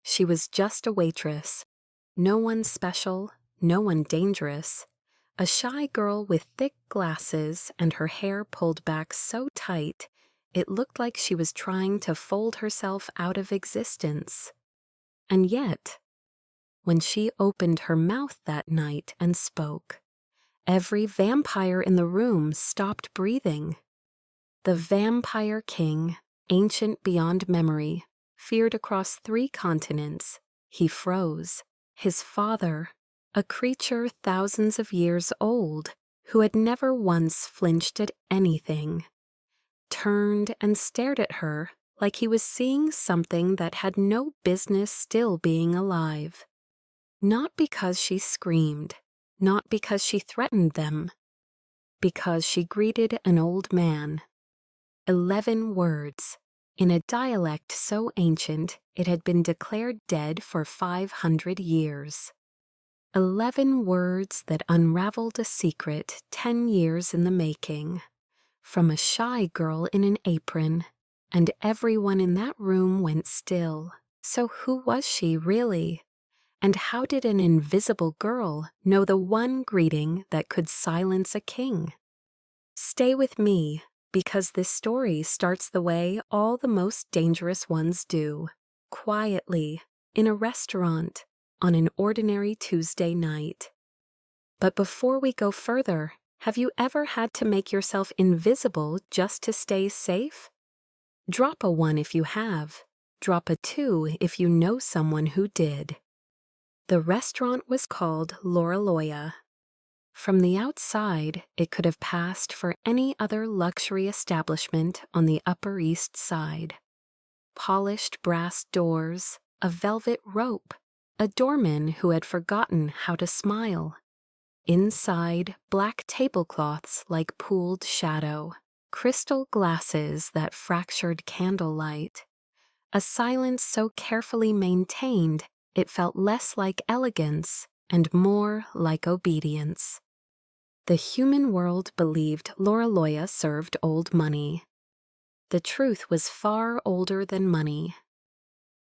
She was just a waitress. No one special, no one dangerous. A shy girl with thick glasses and her hair pulled back so tight it looked like she was trying to fold herself out of existence. And yet, when she opened her mouth that night and spoke, every vampire in the room stopped breathing. The Vampire King, ancient beyond memory, feared across 3 continents. He froze. His father, a creature thousands of years old, who had never once flinched at anything, turned and stared at her like he was seeing something that had no business still being alive. Not because she screamed, not because she threatened them, because she greeted an old man. 11 words, in a dialect so ancient it had been declared dead for 500 years. 11 words that unraveled a secret 10 years in the making, from a shy girl in an apron, and everyone in that room went still. So who was she really? And how did an invisible girl know the one greeting that could silence a king? Stay with me, because this story starts the way all the most dangerous ones do, quietly, in a restaurant, on an ordinary Tuesday night. But before we go further, have you ever had to make yourself invisible just to stay safe? Drop a 1 if you have. Drop a 2 if you know someone who did. The restaurant was called Loraloya. From the outside, it could have passed for any other luxury establishment on the Upper East Side. Polished brass doors, a velvet rope, a doorman who had forgotten how to smile. Inside, black tablecloths like pooled shadow, crystal glasses that fractured candlelight. A silence so carefully maintained it felt less like elegance and more like obedience. The human world believed Loraloya served old money. The truth was far older than money.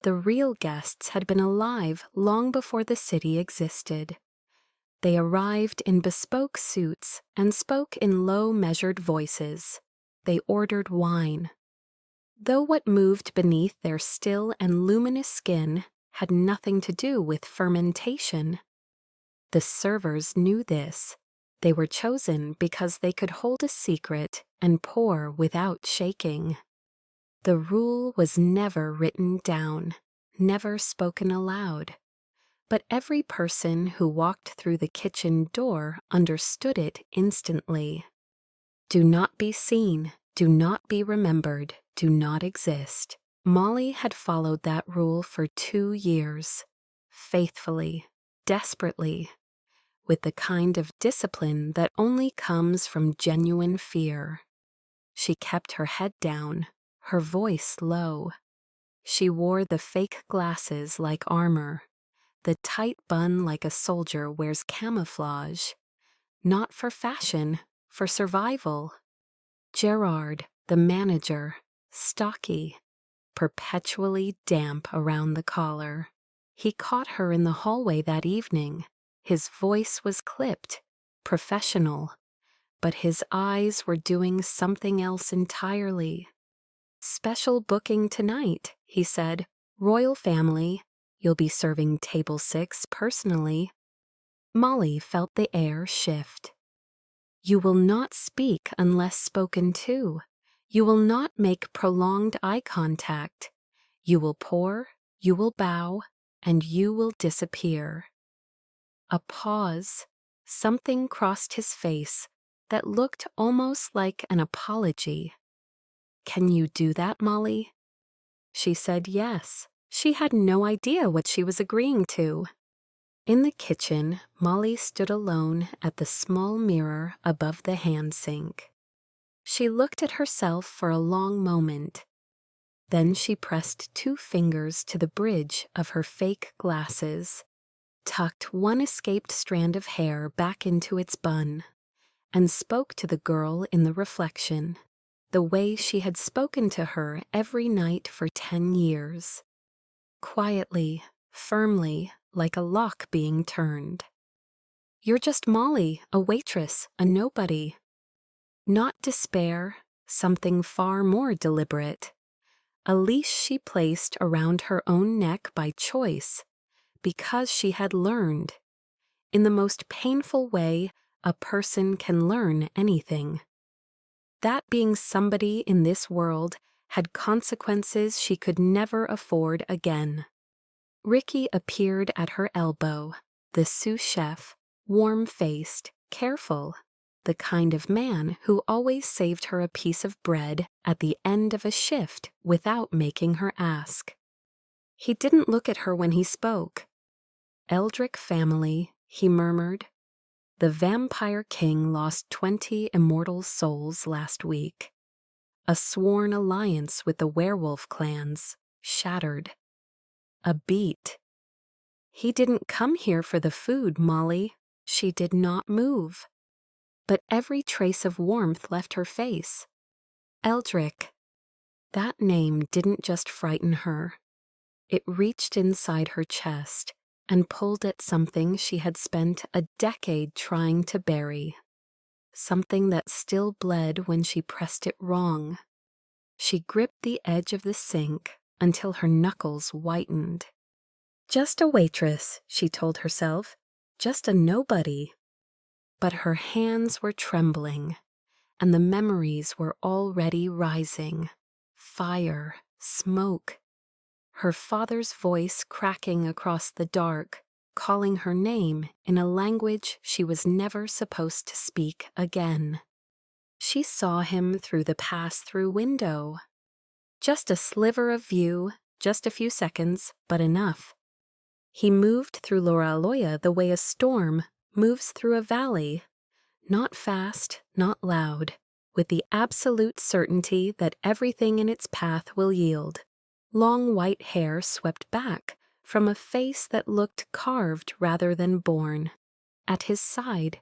The real guests had been alive long before the city existed. They arrived in bespoke suits and spoke in low, measured voices. They ordered wine. Though what moved beneath their still and luminous skin had nothing to do with fermentation. The servers knew this. They were chosen because they could hold a secret and pour without shaking. The rule was never written down, never spoken aloud. But every person who walked through the kitchen door understood it instantly. Do not be seen, do not be remembered, do not exist. Molly had followed that rule for 2 years, faithfully, desperately, with the kind of discipline that only comes from genuine fear. She kept her head down, her voice low. She wore the fake glasses like armor, the tight bun like a soldier wears camouflage, not for fashion, for survival. Gerard, the manager, stocky, perpetually damp around the collar. He caught her in the hallway that evening. His voice was clipped, professional, but his eyes were doing something else entirely. Special booking tonight, he said. Royal family. You'll be serving table 6 personally. Molly felt the air shift. You will not speak unless spoken to. You will not make prolonged eye contact. You will pour, you will bow, and you will disappear. A pause. Something crossed his face that looked almost like an apology. Can you do that, Molly? She said yes. She had no idea what she was agreeing to. In the kitchen, Molly stood alone at the small mirror above the hand sink. She looked at herself for a long moment. Then she pressed 2 fingers to the bridge of her fake glasses, tucked one escaped strand of hair back into its bun, and spoke to the girl in the reflection, the way she had spoken to her every night for 10 years. Quietly, firmly, like a lock being turned. "You're just Molly, a waitress, a nobody." Not despair, something far more deliberate. A leash she placed around her own neck by choice, because she had learned. In the most painful way a person can learn anything. That being somebody in this world had consequences she could never afford again. Ricky appeared at her elbow, the sous chef, warm-faced, careful, the kind of man who always saved her a piece of bread at the end of a shift without making her ask. He didn't look at her when he spoke. "Eldrick family," he murmured. "The Vampire King lost 20 immortal souls last week. A sworn alliance with the werewolf clans, shattered. A beat. He didn't come here for the food, Molly." She did not move. But every trace of warmth left her face. Eldrick. That name didn't just frighten her. It reached inside her chest and pulled at something she had spent a decade trying to bury. Something that still bled when she pressed it wrong. She gripped the edge of the sink until her knuckles whitened. Just a waitress, she told herself. Just a nobody. But her hands were trembling, and the memories were already rising. Fire, smoke. Her father's voice cracking across the dark, calling her name in a language she was never supposed to speak again. She saw him through the pass-through window. Just a sliver of view, just a few seconds, but enough. He moved through Loraloya the way a storm moves through a valley. Not fast, not loud, with the absolute certainty that everything in its path will yield. Long white hair swept back from a face that looked carved rather than born. At his side,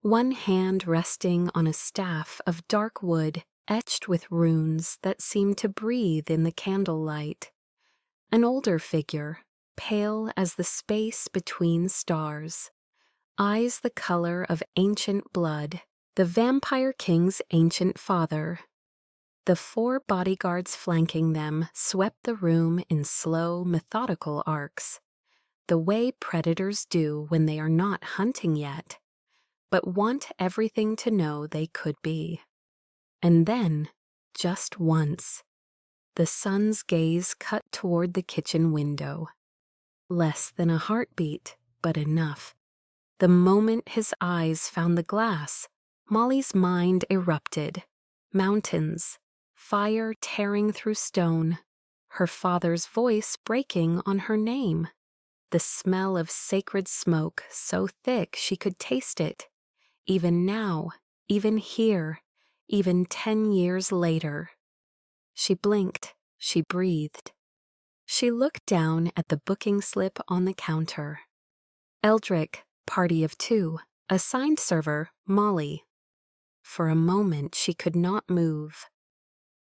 one hand resting on a staff of dark wood etched with runes that seemed to breathe in the candlelight. An older figure, pale as the space between stars. Eyes the color of ancient blood, the Vampire King's ancient father. The 4 bodyguards flanking them swept the room in slow, methodical arcs, the way predators do when they are not hunting yet, but want everything to know they could be. And then, just once, the son's gaze cut toward the kitchen window. Less than a heartbeat, but enough. The moment his eyes found the glass, Molly's mind erupted. Mountains, fire tearing through stone, her father's voice breaking on her name. The smell of sacred smoke so thick she could taste it. Even now, even here, even 10 years later. She blinked, she breathed. She looked down at the booking slip on the counter. Eldrick, party of 2, assigned server, Molly. For a moment she could not move.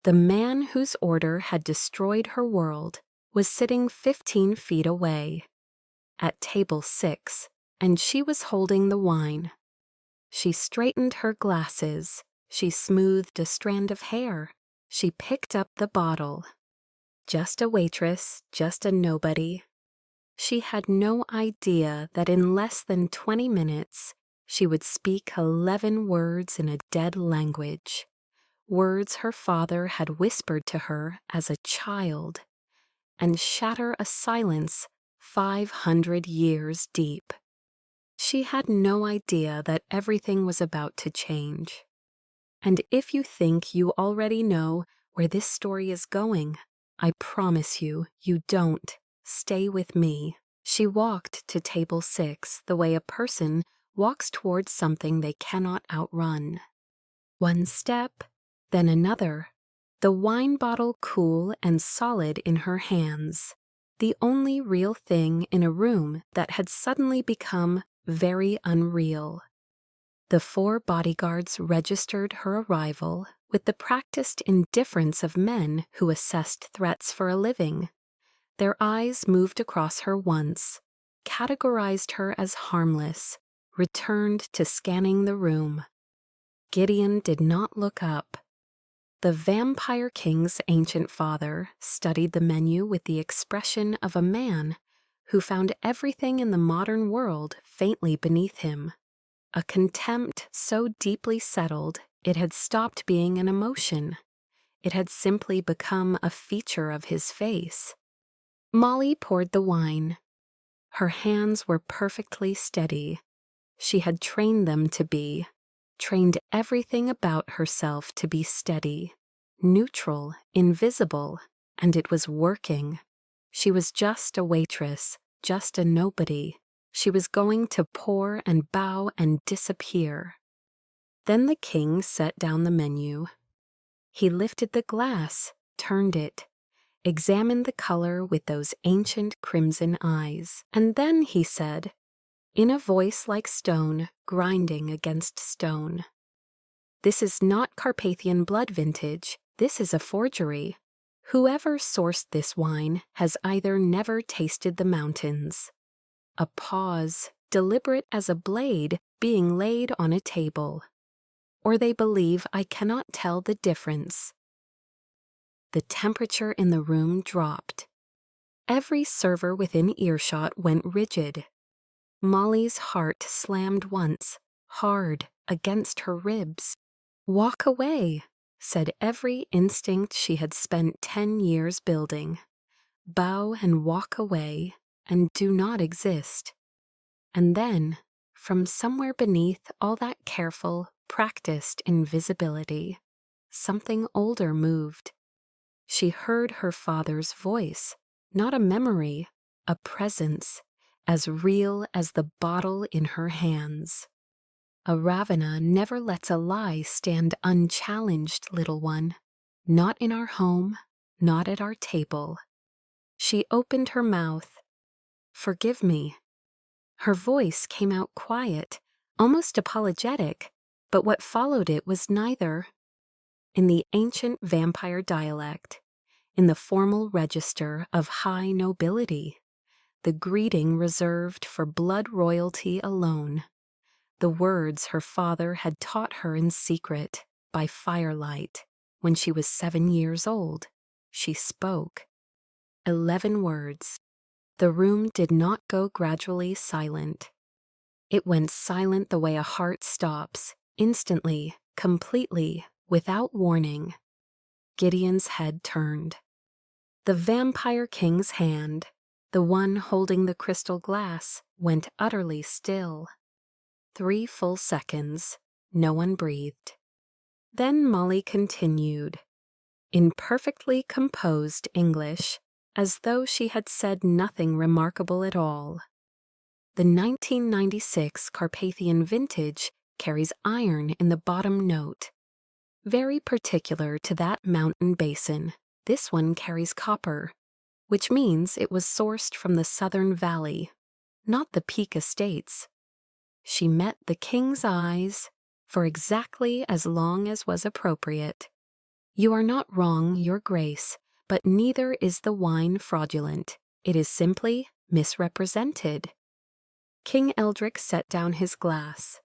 The man whose order had destroyed her world was sitting 15 feet away, at table 6, and she was holding the wine. She straightened her glasses, she smoothed a strand of hair, she picked up the bottle. Just a waitress, just a nobody. She had no idea that in less than 20 minutes she would speak 11 words in a dead language, words her father had whispered to her as a child, and shatter a silence 500 years deep. She had no idea that everything was about to change. And if you think you already know where this story is going, I promise you, you don't. Stay with me. She walked to table 6 the way a person walks towards something they cannot outrun. One step, then another, the wine bottle cool and solid in her hands, the only real thing in a room that had suddenly become very unreal. The 4 bodyguards registered her arrival with the practiced indifference of men who assessed threats for a living. Their eyes moved across her once, categorized her as harmless, returned to scanning the room. Gideon did not look up. The Vampire King's ancient father studied the menu with the expression of a man who found everything in the modern world faintly beneath him, a contempt so deeply settled it had stopped being an emotion. It had simply become a feature of his face. Molly poured the wine. Her hands were perfectly steady. She had trained them to be, trained everything about herself to be steady, neutral, invisible, and it was working. She was just a waitress, just a nobody. She was going to pour and bow and disappear. Then the king set down the menu. He lifted the glass, turned it, examined the color with those ancient crimson eyes, and then he said, in a voice like stone grinding against stone, "This is not Carpathian blood vintage. This is a forgery. Whoever sourced this wine has either never tasted the mountains." A pause, deliberate as a blade being laid on a table. Or they believe I cannot tell the difference. The temperature in the room dropped. Every server within earshot went rigid. Molly's heart slammed once, hard, against her ribs. "Walk away," said every instinct she had spent 10 years building. Bow and walk away, and do not exist. And then, from somewhere beneath all that careful, practiced invisibility, something older moved. She heard her father's voice, not a memory, a presence, as real as the bottle in her hands. "A Ravena never lets a lie stand unchallenged, little one. Not in our home, not at our table." She opened her mouth. "Forgive me." Her voice came out quiet, almost apologetic, but what followed it was neither. In the ancient vampire dialect, in the formal register of high nobility, the greeting reserved for blood royalty alone, the words her father had taught her in secret, by firelight, when she was 7 years old, she spoke. 11 words. The room did not go gradually silent. It went silent the way a heart stops, instantly, completely, without warning. Gideon's head turned. The Vampire King's hand, the one holding the crystal glass, went utterly still. 3 full seconds. No one breathed. Then Molly continued, in perfectly composed English, as though she had said nothing remarkable at all. The 1996 Carpathian vintage carries iron in the bottom note. Very particular to that mountain basin, this one carries copper, which means it was sourced from the Southern Valley, not the Peak Estates. She met the king's eyes for exactly as long as was appropriate. "You are not wrong, your grace, but neither is the wine fraudulent. It is simply misrepresented." King Eldrick set down his glass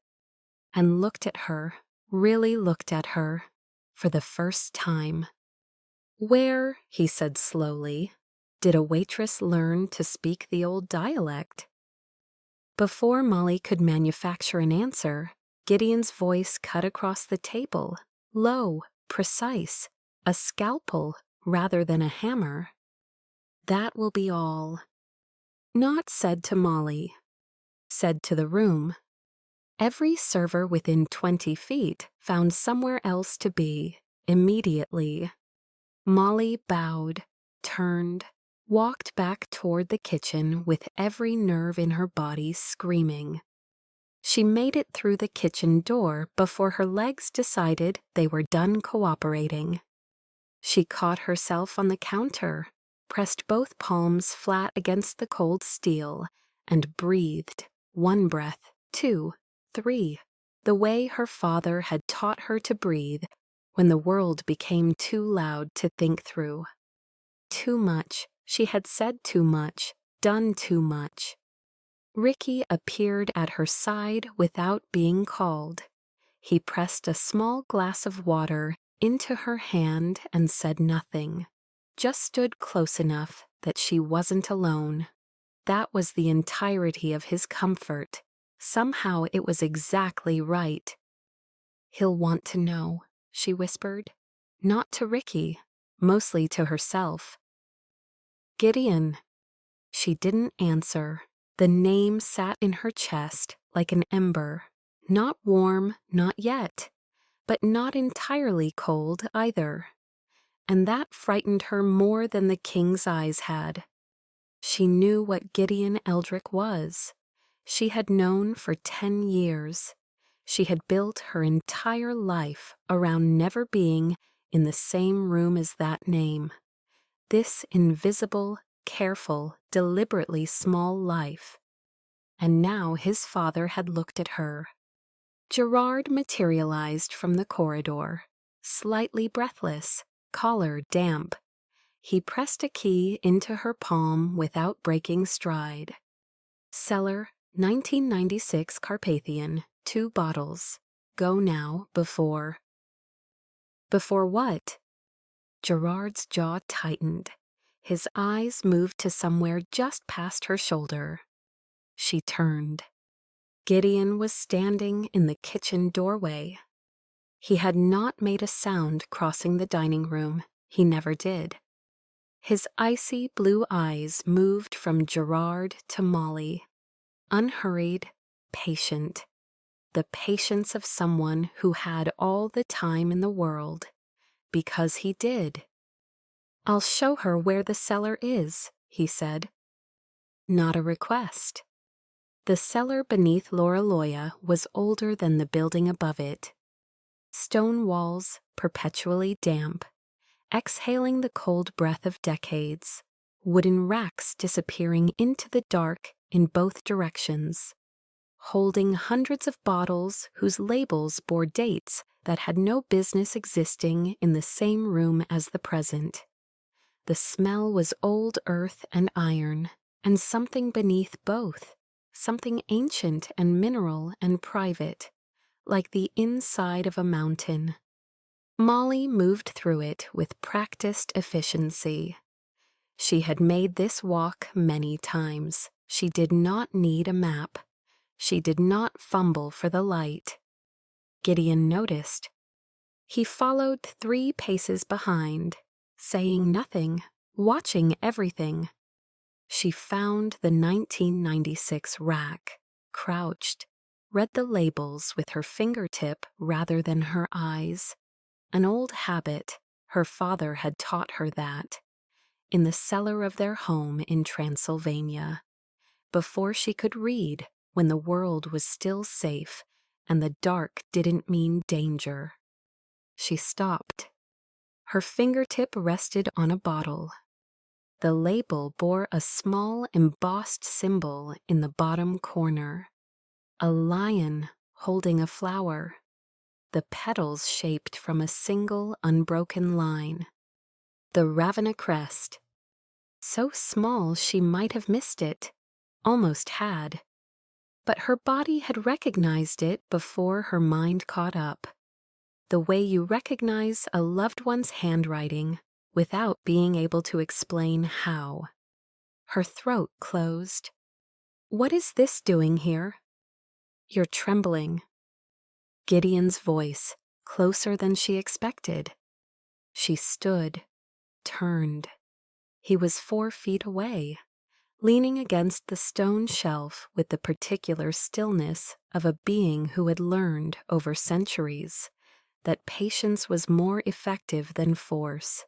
and looked at her, really looked at her, for the first time. "Where," he said slowly, "did a waitress learn to speak the old dialect?" Before Molly could manufacture an answer, Gideon's voice cut across the table, low, precise, a scalpel rather than a hammer. "That will be all." Not said to Molly, said to the room. Every server within 20 feet found somewhere else to be, immediately. Molly bowed, turned, walked back toward the kitchen with every nerve in her body screaming. She made it through the kitchen door before her legs decided they were done cooperating. She caught herself on the counter, pressed both palms flat against the cold steel, and breathed, 1 breath, 2, 3, the way her father had taught her to breathe when the world became too loud to think through. Too much, She had said too much, done too much. Ricky appeared at her side without being called. He pressed a small glass of water into her hand and said nothing, just stood close enough that she wasn't alone. That was the entirety of his comfort. Somehow it was exactly right. "He'll want to know," she whispered. Not to Ricky, mostly to herself. "Gideon." She didn't answer. The name sat in her chest like an ember. Not warm, not yet, but not entirely cold either. And that frightened her more than the king's eyes had. She knew what Gideon Eldrick was. She had known for 10 years. She had built her entire life around never being in the same room as that name. This invisible, careful, deliberately small life. And now his father had looked at her. Gerard materialized from the corridor, slightly breathless, collar damp. He pressed a key into her palm without breaking stride. "Cellar, 1996 Carpathian, 2 bottles. Go now, before." "Before what?" Gerard's jaw tightened. His eyes moved to somewhere just past her shoulder. She turned. Gideon was standing in the kitchen doorway. He had not made a sound crossing the dining room. He never did. His icy blue eyes moved from Gerard to Molly. Unhurried, patient. The patience of someone who had all the time in the world. Because he did. "I'll show her where the cellar is," he said. Not a request. The cellar beneath Loraloya was older than the building above it. Stone walls, perpetually damp, exhaling the cold breath of decades, wooden racks disappearing into the dark in both directions, holding hundreds of bottles whose labels bore dates that had no business existing in the same room as the present. The smell was old earth and iron, and something beneath both, something ancient and mineral and private, like the inside of a mountain. Molly moved through it with practiced efficiency. She had made this walk many times. She did not need a map. She did not fumble for the light. Gideon noticed. He followed 3 paces behind, saying nothing, watching everything. She found the 1996 rack, crouched, read the labels with her fingertip rather than her eyes. An old habit, her father had taught her that, in the cellar of their home in Transylvania, before she could read, when the world was still safe and the dark didn't mean danger. She stopped. Her fingertip rested on a bottle. The label bore a small embossed symbol in the bottom corner. A lion holding a flower. The petals shaped from a single unbroken line. The Ravenna crest. So small she might have missed it, almost had. But her body had recognized it before her mind caught up. The way you recognize a loved one's handwriting without being able to explain how. Her throat closed. "What is this doing here?" "You're trembling." Gideon's voice, closer than she expected. She stood, turned. He was 4 feet away, leaning against the stone shelf with the particular stillness of a being who had learned over centuries that patience was more effective than force.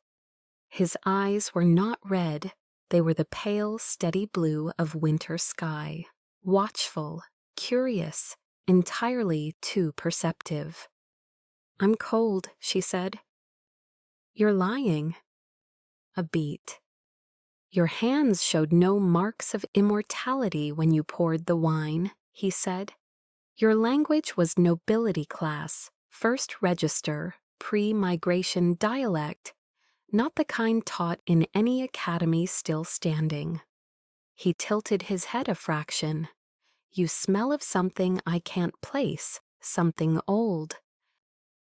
His eyes were not red, they were the pale, steady blue of winter sky, watchful, curious, entirely too perceptive. "I'm cold," she said. "You're lying." A beat. "Your hands showed no marks of immortality when you poured the wine," he said. "Your language was nobility class, first register, pre-migration dialect. not the kind taught in any academy still standing. He tilted his head a fraction. "You smell of something I can't place, something old."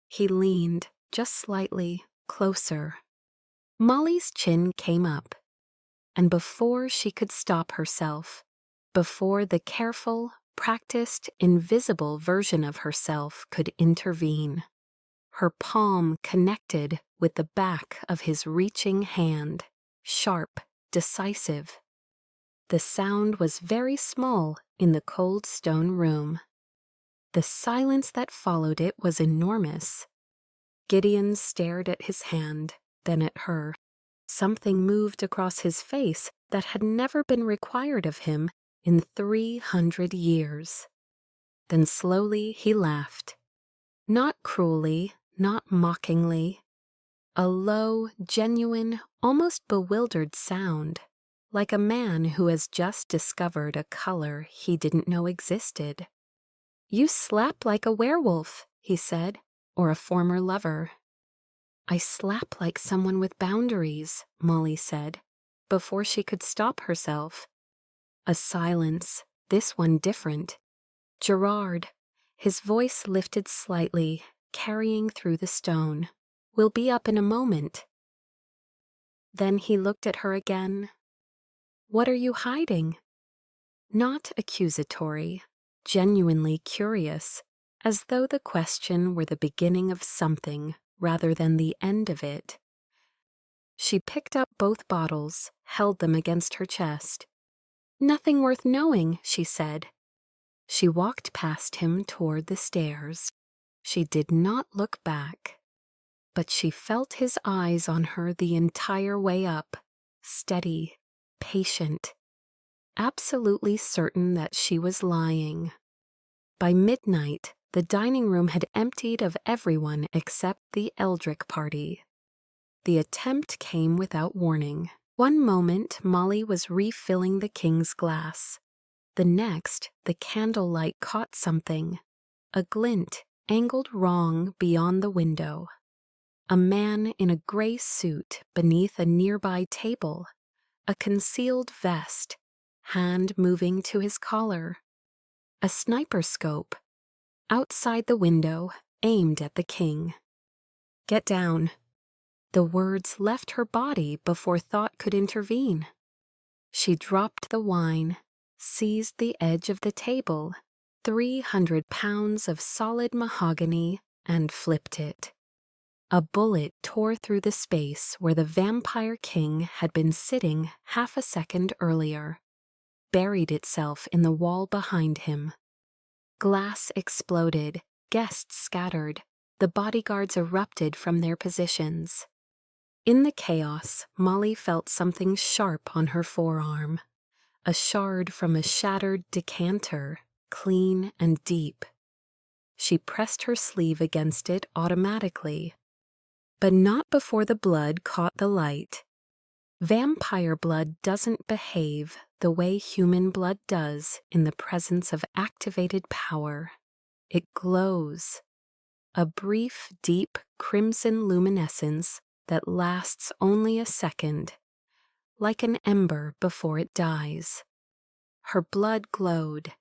He leaned, just slightly, closer. Molly's chin came up, and before she could stop herself, before the careful, practiced, invisible version of herself could intervene, her palm connected with the back of his reaching hand, sharp, decisive. The sound was very small in the cold stone room. The silence that followed it was enormous. Gideon stared at his hand, then at her. Something moved across his face that had never been required of him in 300 years. Then slowly he laughed. Not cruelly, not mockingly. A low, genuine, almost bewildered sound, like a man who has just discovered a color he didn't know existed. "You slap like a werewolf," he said, "or a former lover." "I slap like someone with boundaries," Molly said, before she could stop herself. A silence, this one different. "Gerard," his voice lifted slightly, carrying through the stone, "will be up in a moment." Then he looked at her again. "What are you hiding?" Not accusatory, genuinely curious, as though the question were the beginning of something rather than the end of it. She picked up both bottles, held them against her chest. "Nothing worth knowing," she said. She walked past him toward the stairs. She did not look back, but she felt his eyes on her the entire way up, steady, patient, absolutely certain that she was lying. By midnight, the dining room had emptied of everyone except the Eldrick party. The attempt came without warning. One moment, Molly was refilling the king's glass. The next, the candlelight caught something, a glint angled wrong beyond the window. A man in a gray suit beneath a nearby table, a concealed vest, hand moving to his collar. A sniper scope, outside the window, aimed at the king. "Get down." The words left her body before thought could intervene. She dropped the wine, seized the edge of the table, 300 pounds of solid mahogany, and flipped it. A bullet tore through the space where the vampire king had been sitting half a second earlier, buried itself in the wall behind him. Glass exploded, guests scattered, the bodyguards erupted from their positions. In the chaos, Molly felt something sharp on her forearm, a shard from a shattered decanter, clean and deep. She pressed her sleeve against it automatically, but not before the blood caught the light. Vampire blood doesn't behave the way human blood does in the presence of activated power. It glows, a brief, deep crimson luminescence that lasts only a second, like an ember before it dies. Her blood glowed.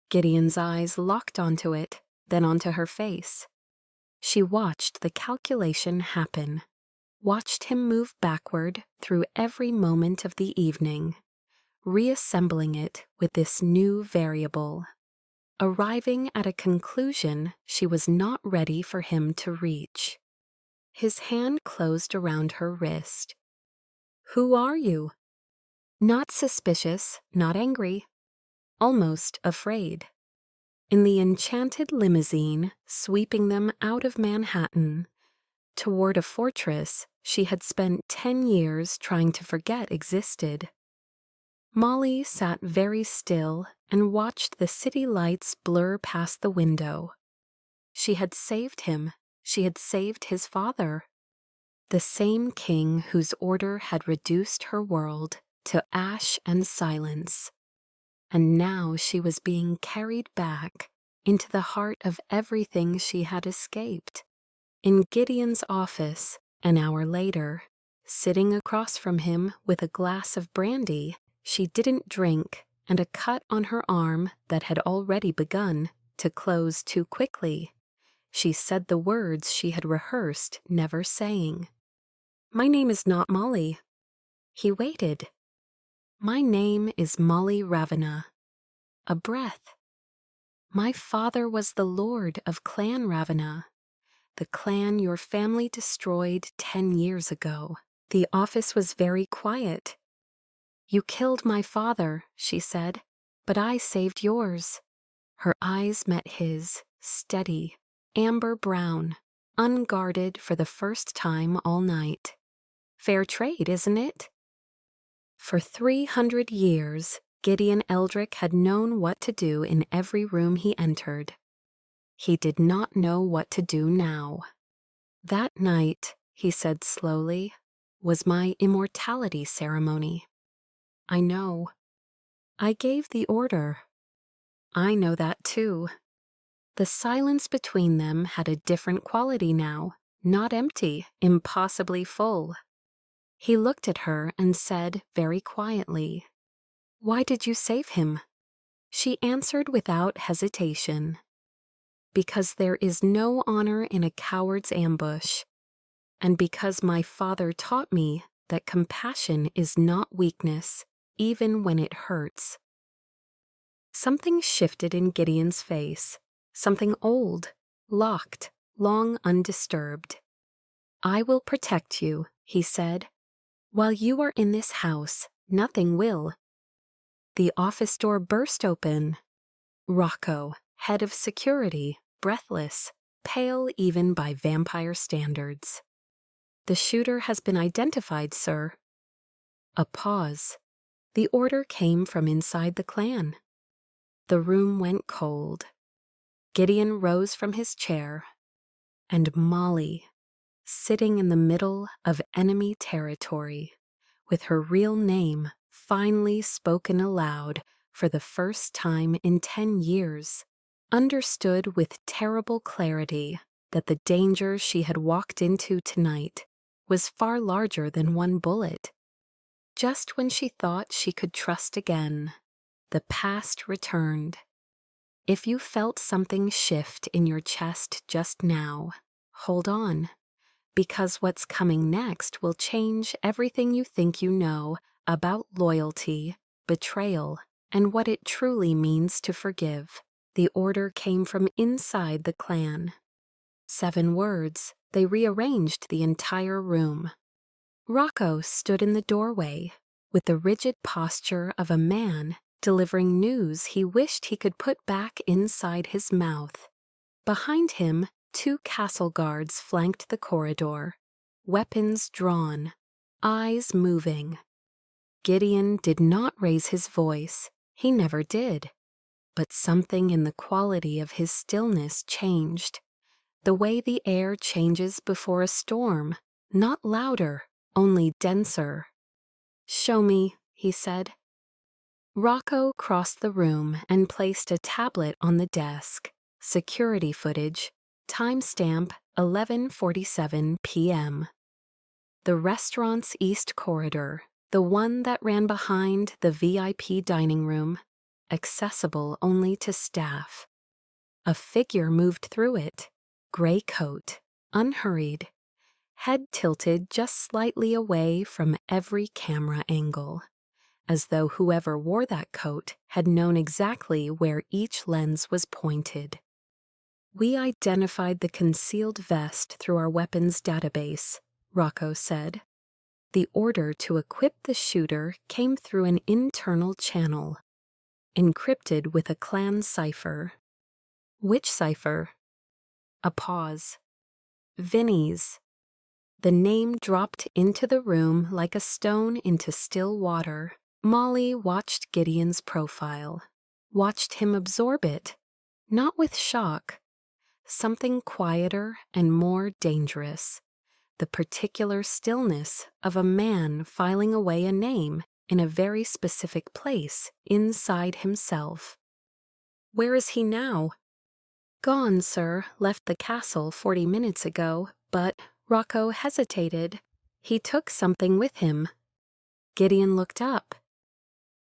Gideon's eyes locked onto it, then onto her face. She watched the calculation happen, watched him move backward through every moment of the evening, reassembling it with this new variable, arriving at a conclusion she was not ready for him to reach. His hand closed around her wrist. "Who are you?" Not suspicious, not angry, almost afraid. In the enchanted limousine sweeping them out of Manhattan toward a fortress she had spent 10 years trying to forget existed, Molly sat very still and watched the city lights blur past the window. She had saved him. She had saved his father. The same king whose order had reduced her world to ash and silence. And now she was being carried back into the heart of everything she had escaped. In Gideon's office, an hour later, sitting across from him with a glass of brandy she didn't drink and a cut on her arm that had already begun to close too quickly. She said the words she had rehearsed never saying. "My name is not Molly." He waited. "My name is Molly Ravenna." A breath. "My father was the lord of Clan Ravenna, the clan your family destroyed 10 years ago." The office was very quiet. "You killed my father," she said, "but I saved yours." Her eyes met his, steady, amber brown, unguarded for the first time all night. "Fair trade, isn't it?" For 300 years, Gideon Eldrick had known what to do in every room he entered. He did not know what to do now. "That night," he said slowly, "was my immortality ceremony." "I know. I gave the order." "I know that too." The silence between them had a different quality now, not empty, impossibly full. He looked at her and said very quietly, "Why did you save him?" She answered without hesitation, "Because there is no honor in a coward's ambush, and because my father taught me that compassion is not weakness, even when it hurts." Something shifted in Gideon's face, something old, locked, long undisturbed. "I will protect you," he said. "While you are in this house, nothing will." The office door burst open. Rocco, head of security, breathless, pale even by vampire standards. "The shooter has been identified, sir." A pause. The order came from inside the clan. The room went cold. Gideon rose from his chair, and Molly, sitting in the middle of enemy territory, with her real name finally spoken aloud for the first time in 10 years, understood with terrible clarity that the danger she had walked into tonight was far larger than one bullet. Just when she thought she could trust again, the past returned. If you felt something shift in your chest just now, hold on, because what's coming next will change everything you think you know about loyalty, betrayal, and what it truly means to forgive. The order came from inside the clan. 7 words, they rearranged the entire room. Rocco stood in the doorway, with the rigid posture of a man delivering news he wished he could put back inside his mouth. Behind him, 2 castle guards flanked the corridor, weapons drawn, eyes moving. Gideon did not raise his voice, he never did. But something in the quality of his stillness changed, the way the air changes before a storm, not louder, only denser. "Show me," he said. Rocco crossed the room and placed a tablet on the desk. Security footage, timestamp 11:47 p.m. The restaurant's east corridor, the one that ran behind the VIP dining room, accessible only to staff. A figure moved through it, gray coat, unhurried, head tilted just slightly away from every camera angle, as though whoever wore that coat had known exactly where each lens was pointed. "We identified the concealed vest through our weapons database," Rocco said. "The order to equip the shooter came through an internal channel, encrypted with a clan cipher." "Which cipher?" A pause. "Vinny's." The name dropped into the room like a stone into still water. Molly watched Gideon's profile, watched him absorb it, not with shock, something quieter and more dangerous, the particular stillness of a man filing away a name in a very specific place inside himself. "Where is he now?" "Gone, sir, left the castle 40 minutes ago, but..." Rocco hesitated. He took something with him. Gideon looked up.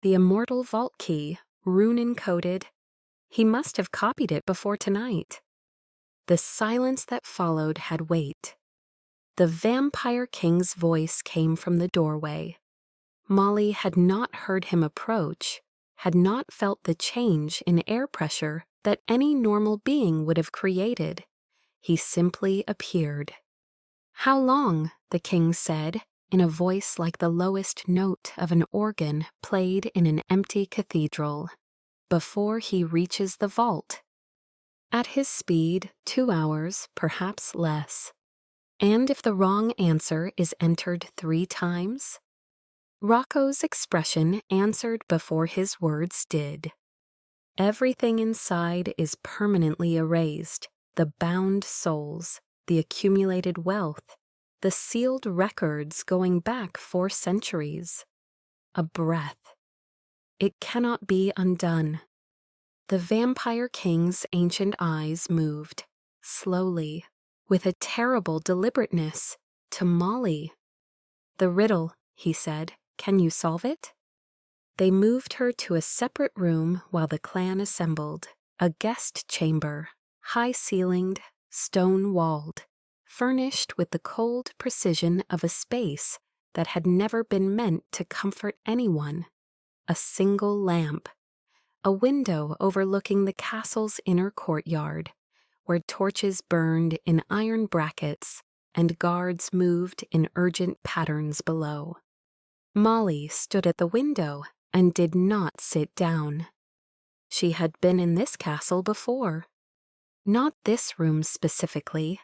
The immortal vault key, rune-encoded. He must have copied it before tonight. The silence that followed had weight. The Vampire King's voice came from the doorway. Molly had not heard him approach, had not felt the change in air pressure that any normal being would have created. He simply appeared. "How long?" the king said, in a voice like the lowest note of an organ played in an empty cathedral. "Before he reaches the vault." At his speed, 2 hours, perhaps less. And if the wrong answer is entered 3 times? Rocco's expression answered before his words did. Everything inside is permanently erased, the bound souls, the accumulated wealth, the sealed records going back 4 centuries. A breath. It cannot be undone. The Vampire King's ancient eyes moved, slowly, with a terrible deliberateness, to Molly. "The riddle," he said. "Can you solve it?" They moved her to a separate room while the clan assembled, a guest chamber, high-ceilinged, stone-walled, furnished with the cold precision of a space that had never been meant to comfort anyone. A single lamp. A window overlooking the castle's inner courtyard, where torches burned in iron brackets and guards moved in urgent patterns below. Molly stood at the window and did not sit down. She had been in this castle before. Not this room specifically,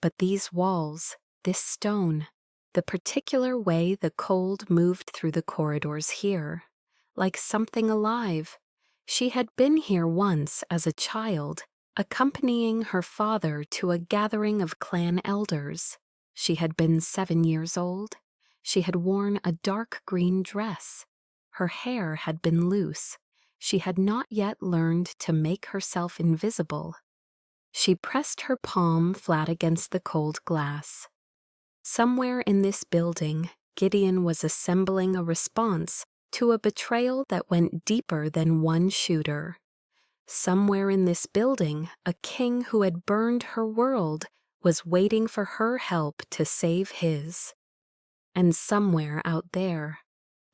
but these walls, this stone, the particular way the cold moved through the corridors here, like something alive. She had been here once as a child, accompanying her father to a gathering of clan elders. She had been 7 years old. She had worn a dark green dress. Her hair had been loose. She had not yet learned to make herself invisible. She pressed her palm flat against the cold glass. Somewhere in this building, Gideon was assembling a response to a betrayal that went deeper than one shooter. Somewhere in this building, a king who had burned her world was waiting for her help to save his. And somewhere out there,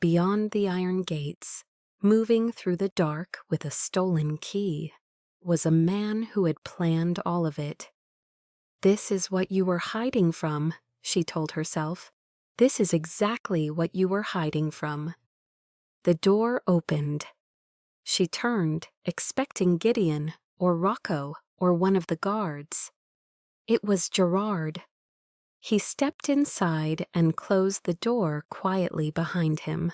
beyond the iron gates, moving through the dark with a stolen key, was a man who had planned all of it. "This is what you were hiding from," she told herself. "This is exactly what you were hiding from." The door opened. She turned, expecting Gideon, or Rocco, or one of the guards. It was Gerard. He stepped inside and closed the door quietly behind him.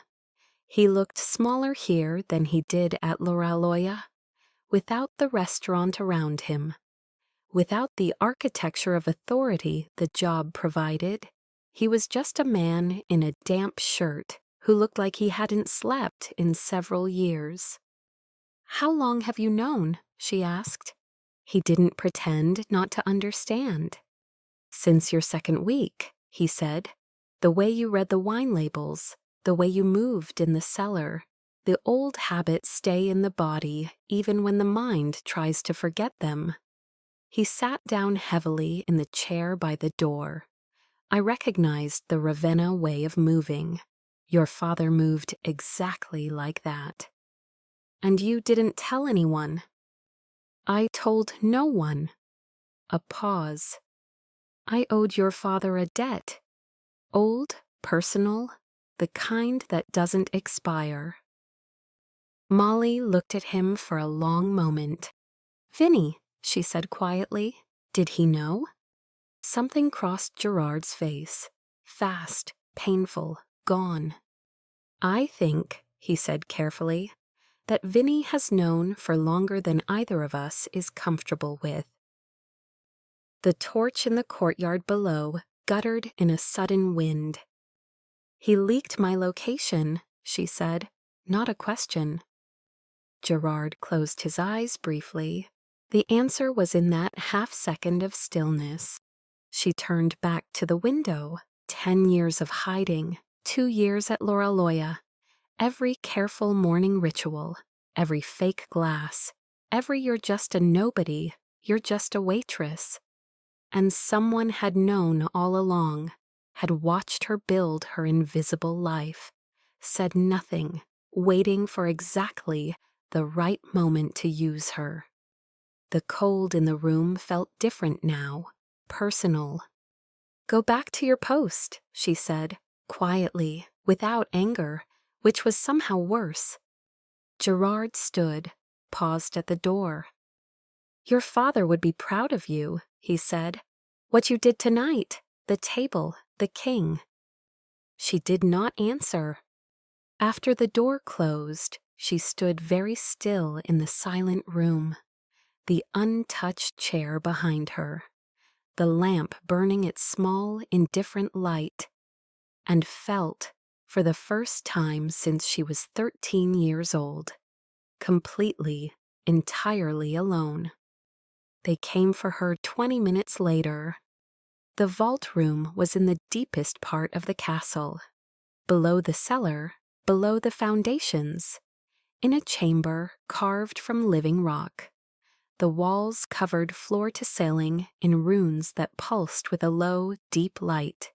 He looked smaller here than he did at Loraloya, without the restaurant around him. Without the architecture of authority the job provided, he was just a man in a damp shirt who looked like he hadn't slept in several years. "How long have you known?" she asked. He didn't pretend not to understand. "Since your 2nd week," he said. "The way you read the wine labels, the way you moved in the cellar. The old habits stay in the body even when the mind tries to forget them." He sat down heavily in the chair by the door. "I recognized the Ravenna way of moving. Your father moved exactly like that." "And you didn't tell anyone?" "I told no one." A pause. "I owed your father a debt. Old, personal, the kind that doesn't expire." Molly looked at him for a long moment. "Vinny," she said quietly. "Did he know?" Something crossed Gerard's face. Fast, painful, gone. "I think," he said carefully, "that Vinny has known for longer than either of us is comfortable with." The torch in the courtyard below guttered in a sudden wind. "He leaked my location," she said, not a question. Gerard closed his eyes briefly. The answer was in that half-second of stillness. She turned back to the window, 10 years of hiding, 2 years at Loraloya, every careful morning ritual, every fake glass, every "you're just a nobody, you're just a waitress." And someone had known all along, had watched her build her invisible life, said nothing, waiting for exactly the right moment to use her. The cold in the room felt different now, personal. "Go back to your post," she said, quietly, without anger, which was somehow worse. Gerard stood, paused at the door. "Your father would be proud of you," he said. "What you did tonight, the table, the king." She did not answer. After the door closed, she stood very still in the silent room, the untouched chair behind her, the lamp burning its small, indifferent light, and felt, for the first time since she was 13 years old, completely, entirely alone. They came for her 20 minutes later. The vault room was in the deepest part of the castle, below the cellar, below the foundations, in a chamber carved from living rock. The walls covered floor to ceiling in runes that pulsed with a low, deep light,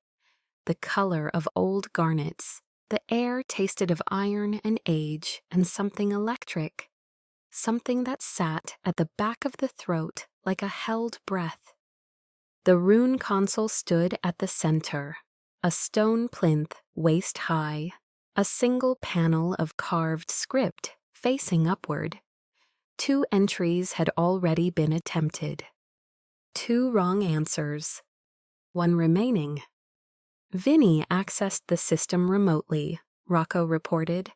the color of old garnets. The air tasted of iron and age and something electric, something that sat at the back of the throat like a held breath. The rune console stood at the center, a stone plinth waist high, a single panel of carved script facing upward. 2 entries had already been attempted. 2 wrong answers. 1 remaining. Vinny accessed the system remotely, Rocco reported.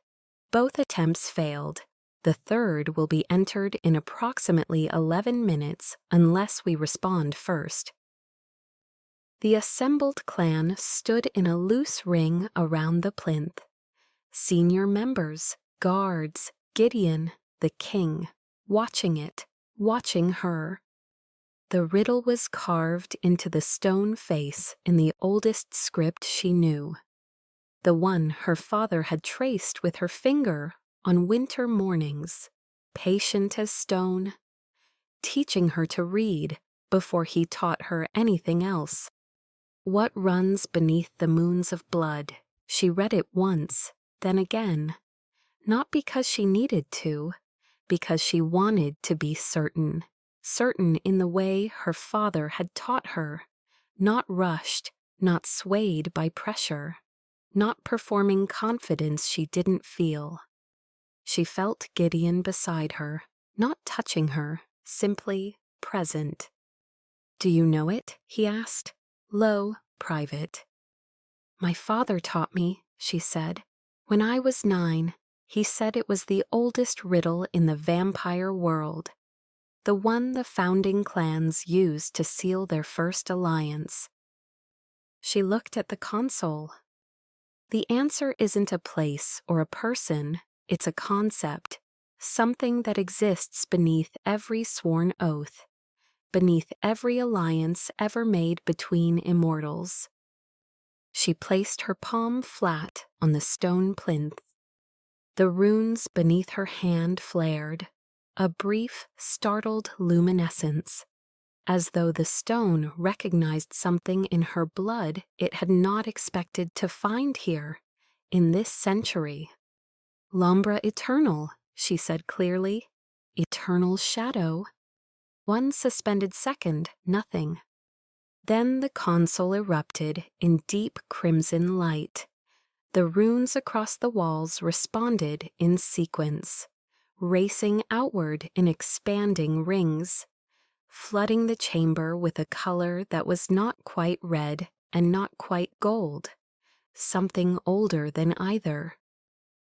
Both attempts failed. The 3rd will be entered in approximately 11 minutes unless we respond first. The assembled clan stood in a loose ring around the plinth. Senior members, guards, Gideon, the king, watching it, watching her. The riddle was carved into the stone face in the oldest script she knew, the one her father had traced with her finger on winter mornings, patient as stone, teaching her to read before he taught her anything else. What runs beneath the moons of blood? She read it once, then again, not because she needed to, because she wanted to be certain, certain in the way her father had taught her, not rushed, not swayed by pressure, not performing confidence she didn't feel. She felt Gideon beside her, not touching her, simply present. "Do you know it?" he asked, low, private. "My father taught me," she said. "When I was 9, he said it was the oldest riddle in the vampire world, the one the founding clans used to seal their first alliance." She looked at the console. The answer isn't a place or a person, it's a concept, something that exists beneath every sworn oath, beneath every alliance ever made between immortals. She placed her palm flat on the stone plinth. The runes beneath her hand flared, a brief, startled luminescence, as though the stone recognized something in her blood it had not expected to find here, in this century. "L'ombre eternal," she said clearly. "Eternal shadow." 1 suspended second, nothing. Then the console erupted in deep crimson light. The runes across the walls responded in sequence, racing outward in expanding rings, flooding the chamber with a color that was not quite red and not quite gold, something older than either.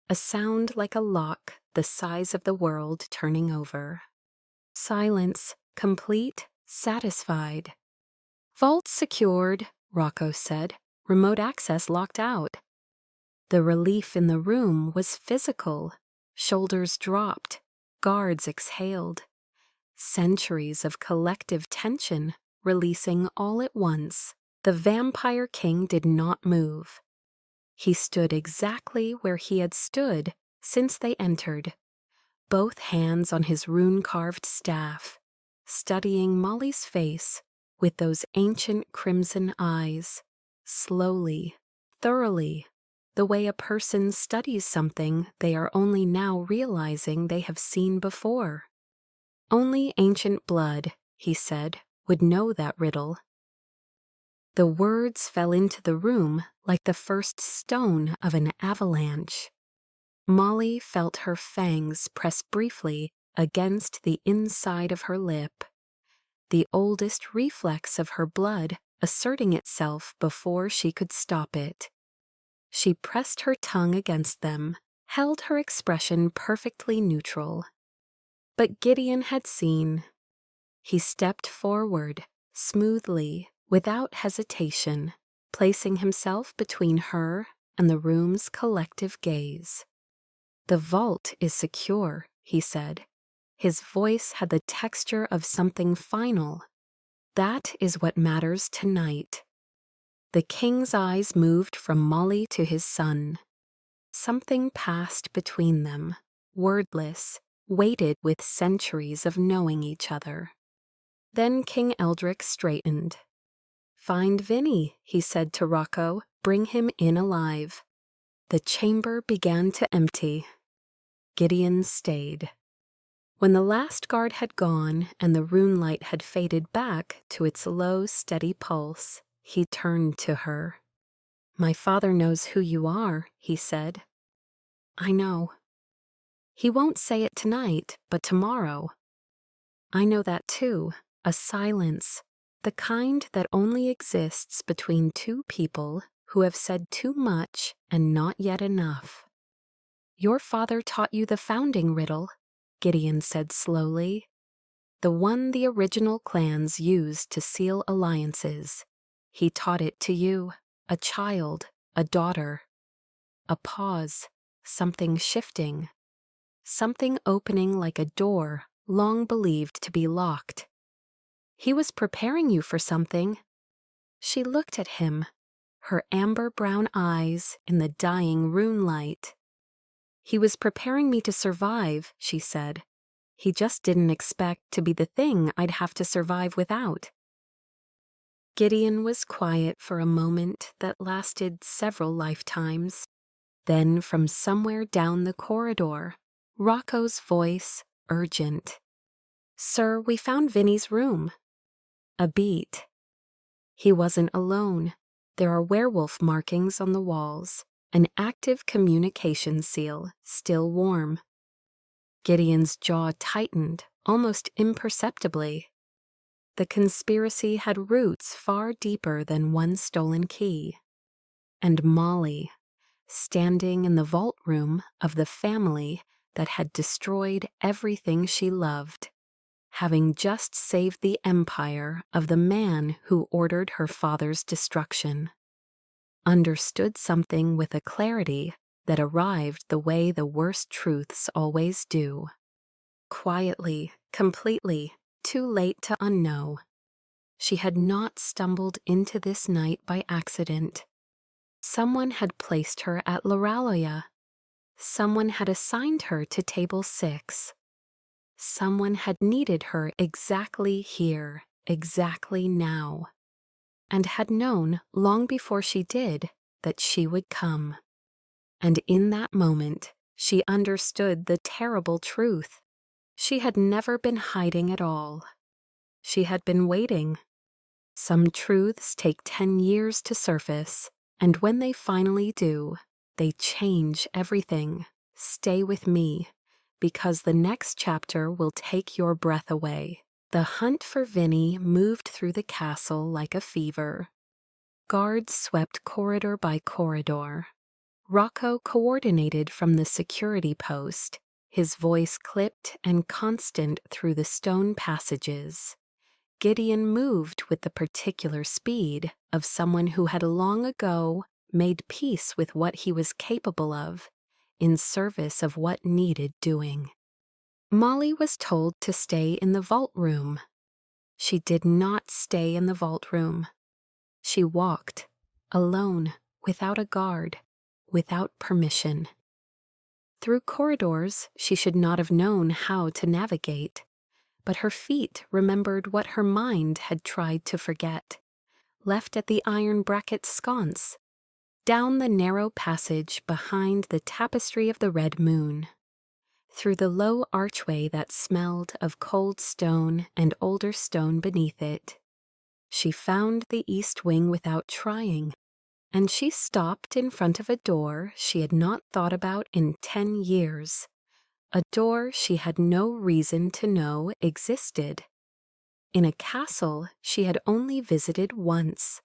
A sound like a lock the size of the world turning over. Silence, complete, satisfied. "Vault secured," Rocco said. "Remote access locked out." The relief in the room was physical. Shoulders dropped. Guards exhaled. Centuries of collective tension releasing all at once, The vampire king did not move. He stood exactly where he had stood since they entered, both hands on his rune-carved staff, studying Molly's face with those ancient crimson eyes, slowly, thoroughly, the way a person studies something they are only now realizing they have seen before. Only ancient blood, he said, would know that riddle. The words fell into the room like the first stone of an avalanche. Molly felt her fangs press briefly against the inside of her lip, the oldest reflex of her blood asserting itself before she could stop it. She pressed her tongue against them, held her expression perfectly neutral. But Gideon had seen. He stepped forward, smoothly, without hesitation, placing himself between her and the room's collective gaze. "The vault is secure," he said. His voice had the texture of something final. "That is what matters tonight." The king's eyes moved from Molly to his son. Something passed between them, wordless, weighted with centuries of knowing each other. Then King Eldrick straightened. "Find Vinny," he said to Rocco. "Bring him in alive." The chamber began to empty. Gideon stayed. When the last guard had gone and the rune light had faded back to its low, steady pulse, he turned to her. "My father knows who you are," he said. "I know." "He won't say it tonight, but tomorrow." "I know that too. A silence, the kind that only exists between two people who have said too much and not yet enough." "Your father taught you the founding riddle," Gideon said slowly. "The one the original clans used to seal alliances. He taught it to you, a child, a daughter." A pause, something shifting, something opening like a door long believed to be locked. "He was preparing you for something." She looked at him, her amber-brown eyes in the dying rune light. "He was preparing me to survive," she said. "He just didn't expect to be the thing I'd have to survive without." Gideon was quiet for a moment that lasted several lifetimes. Then from somewhere down the corridor, Rocco's voice, urgent. "Sir, we found Vinny's room." A beat. He wasn't alone. There are werewolf markings on the walls, an active communication seal, still warm. Gideon's jaw tightened, almost imperceptibly. The conspiracy had roots far deeper than one stolen key. And Molly, standing in the vault room of the family that had destroyed everything she loved, having just saved the empire of the man who ordered her father's destruction, understood something with a clarity that arrived the way the worst truths always do. Quietly, completely, too late to unknow. She had not stumbled into this night by accident. Someone had placed her at Loraloya. Someone had assigned her to table 6. Someone had needed her exactly here, exactly now, and had known long before she did that she would come. And in that moment, she understood the terrible truth. She had never been hiding at all. She had been waiting. Some truths take 10 years to surface, and when they finally do, they change everything. Stay with me, because the next chapter will take your breath away. The hunt for Vinny moved through the castle like a fever. Guards swept corridor by corridor. Rocco coordinated from the security post, his voice clipped and constant through the stone passages. Gideon moved with the particular speed of someone who had long ago made peace with what he was capable of, in service of what needed doing. Molly was told to stay in the vault room. She did not stay in the vault room. She walked, alone, without a guard, without permission. Through corridors she should not have known how to navigate, but her feet remembered what her mind had tried to forget. Left at the iron bracket sconce, down the narrow passage behind the tapestry of the red moon, through the low archway that smelled of cold stone and older stone beneath it. She found the east wing without trying, and she stopped in front of a door she had not thought about in 10 years, a door she had no reason to know existed. In a castle she had only visited once,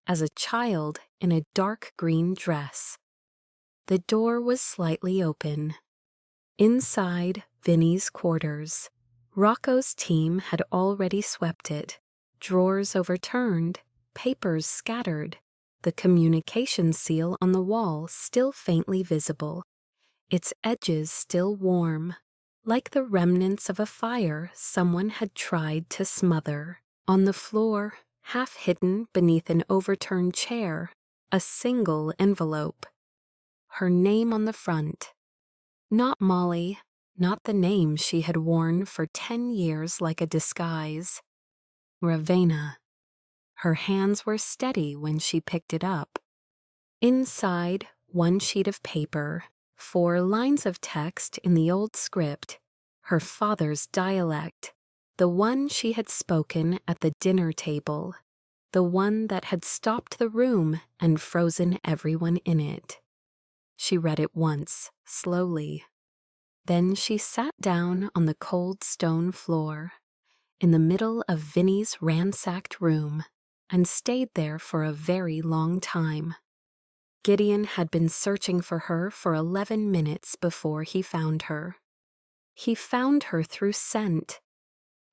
as a child in a dark green dress. The door was slightly open. Inside Vinny's quarters, Rocco's team had already swept it, drawers overturned, papers scattered, the communication seal on the wall still faintly visible, its edges still warm, like the remnants of a fire someone had tried to smother. On the floor, half hidden beneath an overturned chair, a single envelope. Her name on the front. Not Molly, not the name she had worn for 10 years like a disguise. Ravenna. Her hands were steady when she picked it up. Inside, one sheet of paper, 4 lines of text in the old script, her father's dialect, the one she had spoken at the dinner table, the one that had stopped the room and frozen everyone in it. She read it once, slowly. Then she sat down on the cold stone floor, in the middle of Vinny's ransacked room, and stayed there for a very long time. Gideon had been searching for her for 11 minutes before he found her. He found her through scent.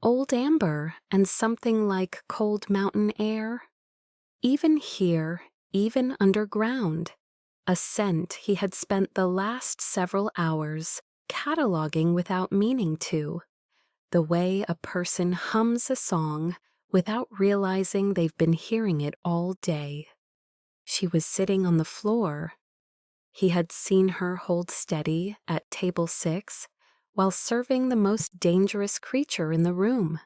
Old amber and something like cold mountain air. Even here, even underground, a scent he had spent the last several hours cataloging without meaning to, the way a person hums a song without realizing they've been hearing it all day. She was sitting on the floor. He had seen her hold steady at table 6 while serving the most dangerous creature in the room.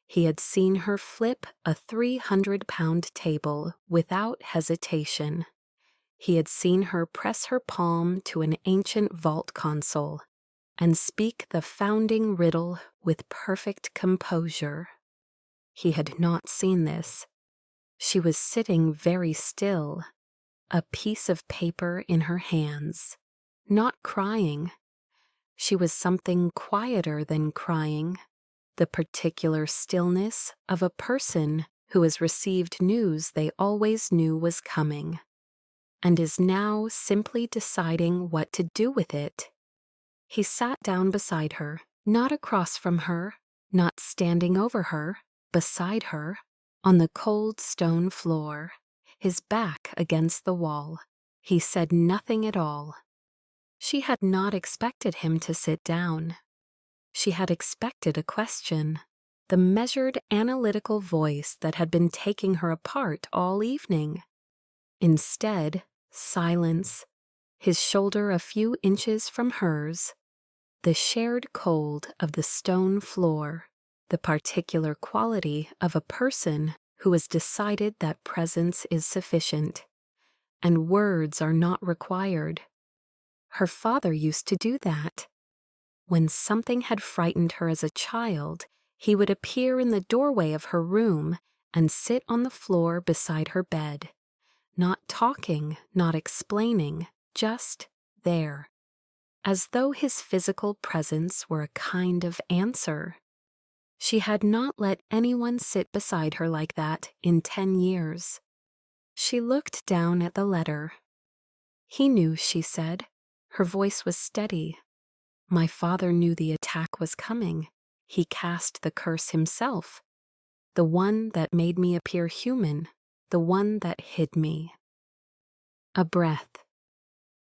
He had seen her flip a 300-pound table without hesitation. He had seen her press her palm to an ancient vault console and speak the founding riddle with perfect composure. He had not seen this. She was sitting very still, a piece of paper in her hands, not crying. She was something quieter than crying, the particular stillness of a person who has received news they always knew was coming, and is now simply deciding what to do with it. He sat down beside her, not across from her, not standing over her, beside her, on the cold stone floor, his back against the wall. He said nothing at all. She had not expected him to sit down. She had expected a question, the measured analytical voice that had been taking her apart all evening. Instead, silence, his shoulder a few inches from hers, the shared cold of the stone floor, the particular quality of a person who has decided that presence is sufficient, and words are not required. Her father used to do that. When something had frightened her as a child, he would appear in the doorway of her room and sit on the floor beside her bed, not talking, not explaining, just there, as though his physical presence were a kind of answer. She had not let anyone sit beside her like that in 10 years. She looked down at the letter. He knew, she said. Her voice was steady. My father knew the attack was coming. He cast the curse himself. The one that made me appear human, the one that hid me. A breath.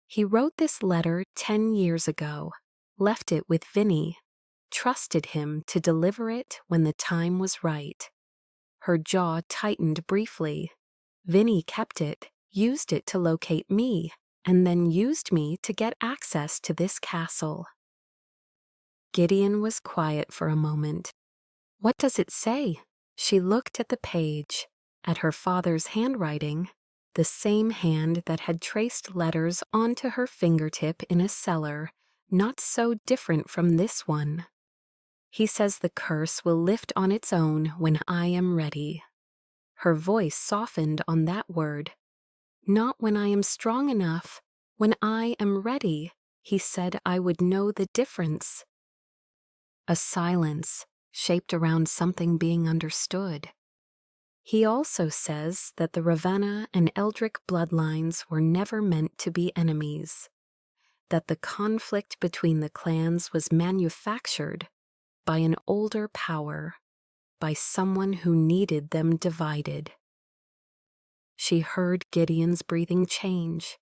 He wrote this letter 10 years ago, left it with Vinny, trusted him to deliver it when the time was right. Her jaw tightened briefly. Vinny kept it, used it to locate me, and then used me to get access to this castle. Gideon was quiet for a moment. What does it say? She looked at the page, at her father's handwriting, the same hand that had traced letters onto her fingertip in a cellar, not so different from this one. He says the curse will lift on its own when I am ready. Her voice softened on that word. Not when I am strong enough. When I am ready, he said I would know the difference. A silence shaped around something being understood. He also says that the Ravenna and Eldrick bloodlines were never meant to be enemies, that the conflict between the clans was manufactured by an older power, by someone who needed them divided. She heard Gideon's breathing change.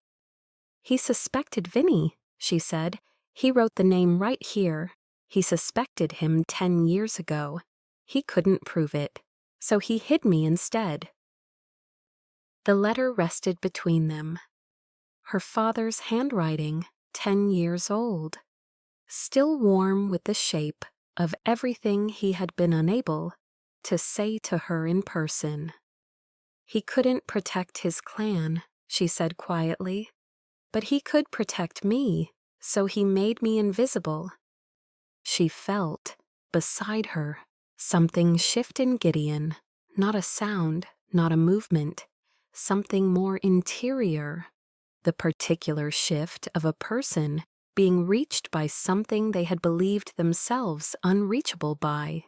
He suspected Vinny, she said. He wrote the name right here. He suspected him 10 years ago. He couldn't prove it, so he hid me instead. The letter rested between them. Her father's handwriting, 10 years old, still warm with the shape of everything he had been unable to say to her in person. He couldn't protect his clan, she said quietly, but he could protect me, so he made me invisible. She felt, beside her, something shift in Gideon, not a sound, not a movement, something more interior, the particular shift of a person being reached by something they had believed themselves unreachable by.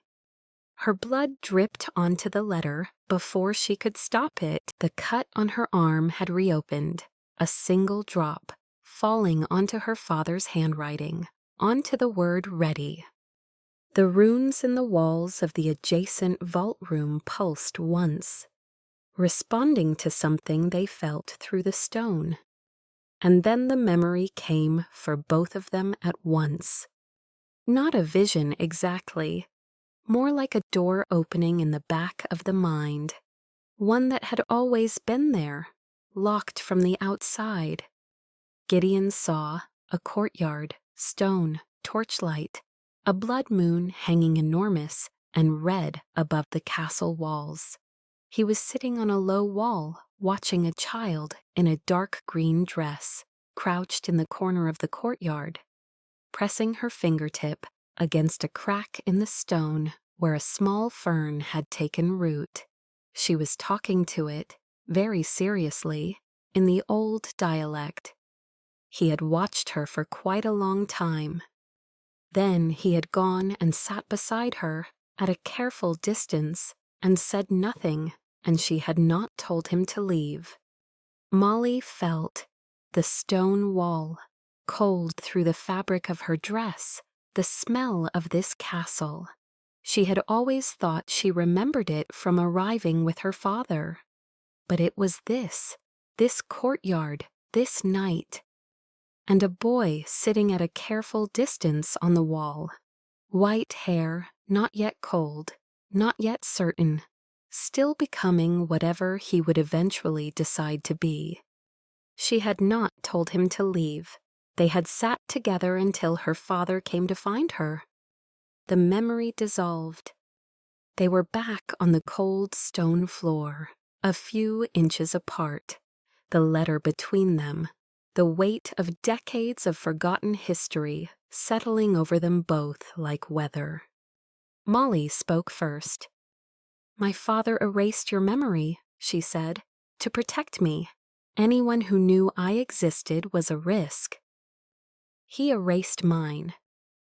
Her blood dripped onto the letter before she could stop it. The cut on her arm had reopened, a single drop, falling onto her father's handwriting, onto the word ready. The runes in the walls of the adjacent vault room pulsed once, responding to something they felt through the stone. And then the memory came for both of them at once. Not a vision exactly, more like a door opening in the back of the mind, one that had always been there, locked from the outside. Gideon saw a courtyard, stone, torchlight, a blood moon hanging enormous and red above the castle walls. He was sitting on a low wall, watching a child in a dark green dress, crouched in the corner of the courtyard, pressing her fingertip against a crack in the stone where a small fern had taken root. She was talking to it, very seriously, in the old dialect. He had watched her for quite a long time. Then he had gone and sat beside her at a careful distance and said nothing, and she had not told him to leave. Molly felt the stone wall, cold through the fabric of her dress, the smell of this castle. She had always thought she remembered it from arriving with her father. But it was this courtyard, this night, and a boy sitting at a careful distance on the wall. White hair, not yet cold, not yet certain, still becoming whatever he would eventually decide to be. She had not told him to leave. They had sat together until her father came to find her. The memory dissolved. They were back on the cold stone floor, a few inches apart, the letter between them, the weight of decades of forgotten history settling over them both like weather. Molly spoke first. "My father erased your memory," she said, "to protect me. Anyone who knew I existed was a risk." "He erased mine."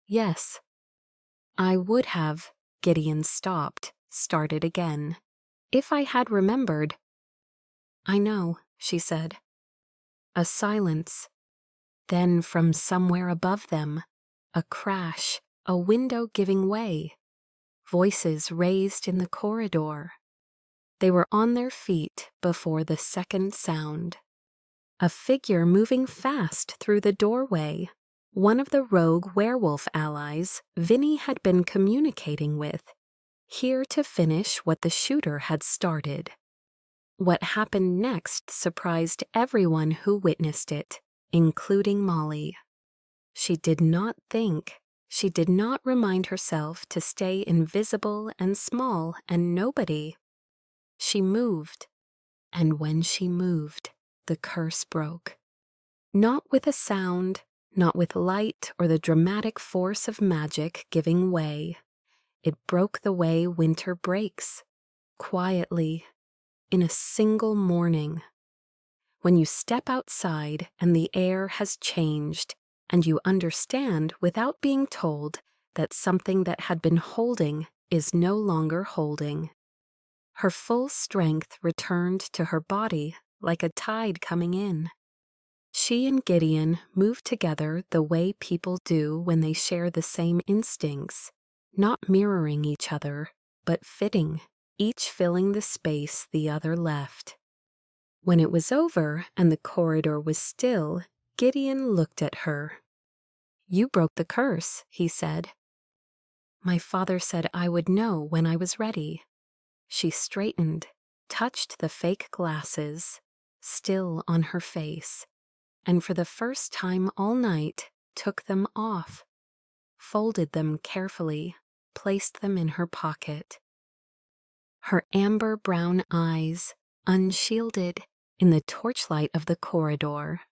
"Yes." "I would have." Gideon stopped, started again. "If I had remembered." "I know," she said. A silence. Then from somewhere above them, a crash, a window giving way. Voices raised in the corridor. They were on their feet before the second sound. A figure moving fast through the doorway. One of the rogue werewolf allies Vinny had been communicating with, here to finish what the shooter had started. What happened next surprised everyone who witnessed it, including Molly. She did not think. She did not remind herself to stay invisible and small and nobody. She moved, and when she moved, the curse broke. Not with a sound, not with light or the dramatic force of magic giving way. It broke the way winter breaks, quietly, in a single morning. When you step outside and the air has changed, and you understand without being told that something that had been holding is no longer holding. Her full strength returned to her body like a tide coming in. She and Gideon moved together the way people do when they share the same instincts, not mirroring each other, but fitting, each filling the space the other left. When it was over and the corridor was still, Gideon looked at her. "You broke the curse," he said. "My father said I would know when I was ready." She straightened, touched the fake glasses, still on her face, and for the first time all night took them off, folded them carefully, placed them in her pocket. Her amber-brown eyes, unshielded in the torchlight of the corridor.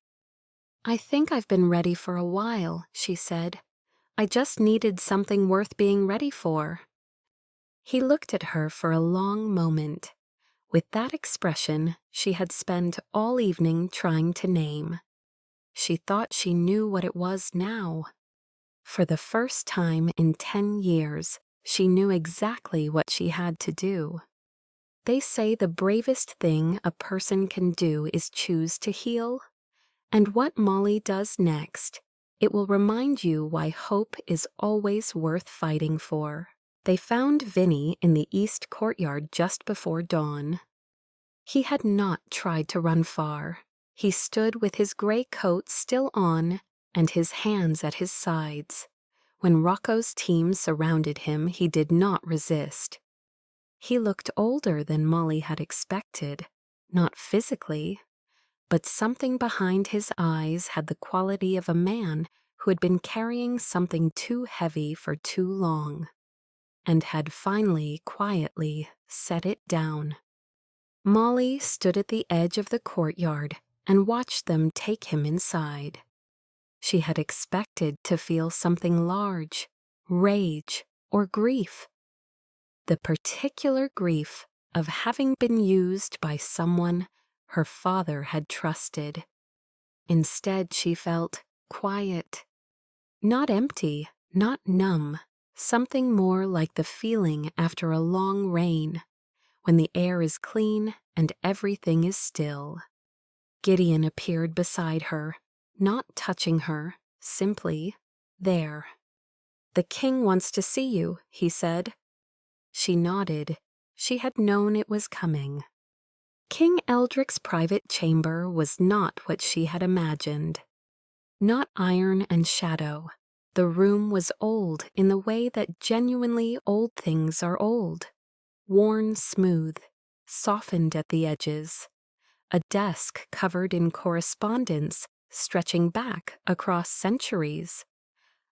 "I think I've been ready for a while," she said. "I just needed something worth being ready for." He looked at her for a long moment, with that expression she had spent all evening trying to name. She thought she knew what it was now. For the first time in 10 years, she knew exactly what she had to do. They say the bravest thing a person can do is choose to heal. And what Molly does next, it will remind you why hope is always worth fighting for. They found Vinny in the east courtyard just before dawn. He had not tried to run far. He stood with his gray coat still on and his hands at his sides. When Rocco's team surrounded him, he did not resist. He looked older than Molly had expected, not physically, but something behind his eyes had the quality of a man who had been carrying something too heavy for too long, and had finally, quietly, set it down. Molly stood at the edge of the courtyard and watched them take him inside. She had expected to feel something large, rage, or grief. The particular grief of having been used by someone her father had trusted. Instead, she felt quiet. Not empty, not numb, something more like the feeling after a long rain, when the air is clean and everything is still. Gideon appeared beside her, not touching her, simply there. "The king wants to see you," he said. She nodded. She had known it was coming. King Eldric's private chamber was not what she had imagined. Not iron and shadow. The room was old in the way that genuinely old things are old. Worn smooth, softened at the edges. A desk covered in correspondence stretching back across centuries.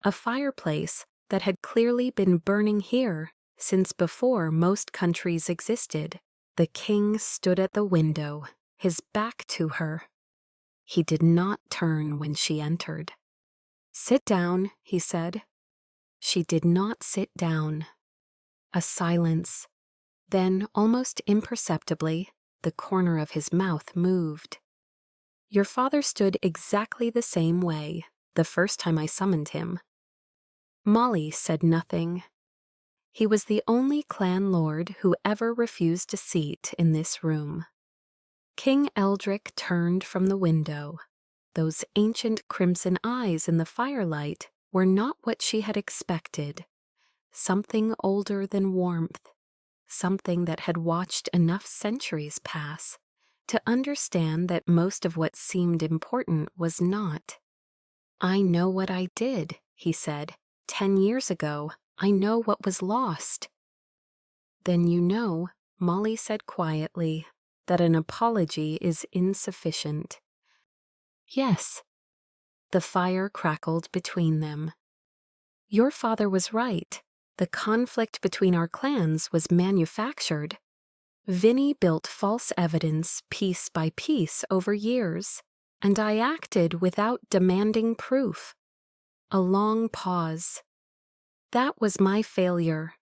A fireplace that had clearly been burning here since before most countries existed. The king stood at the window, his back to her. He did not turn when she entered. "Sit down," he said. She did not sit down. A silence. Then, almost imperceptibly, the corner of his mouth moved. "Your father stood exactly the same way the first time I summoned him." Molly said nothing. He was the only clan lord who ever refused a seat in this room. King Eldric turned from the window. Those ancient crimson eyes in the firelight were not what she had expected. Something older than warmth. Something that had watched enough centuries pass to understand that most of what seemed important was not. "I know what I did," he said. 10 years ago, I know what was lost." "Then you know," Molly said quietly. that an apology is insufficient. Yes, the fire crackled between them. Your father was right. The conflict between our clans was manufactured. Vinny built false evidence piece by piece over years, and I acted without demanding proof. A long pause. That was my failure.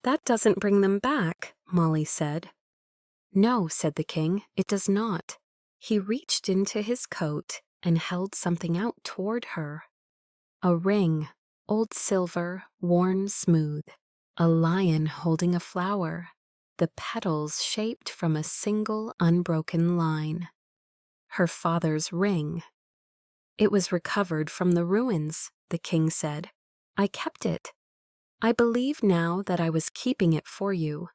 That doesn't bring them back, Molly said. No, said the king, it does not. He reached into his coat and held something out toward her. A ring, old silver, worn smooth. A lion holding a flower, the petals shaped from a single unbroken line. Her father's ring. It was recovered from the ruins, the king said. I kept it. I believe now that I was keeping it for you.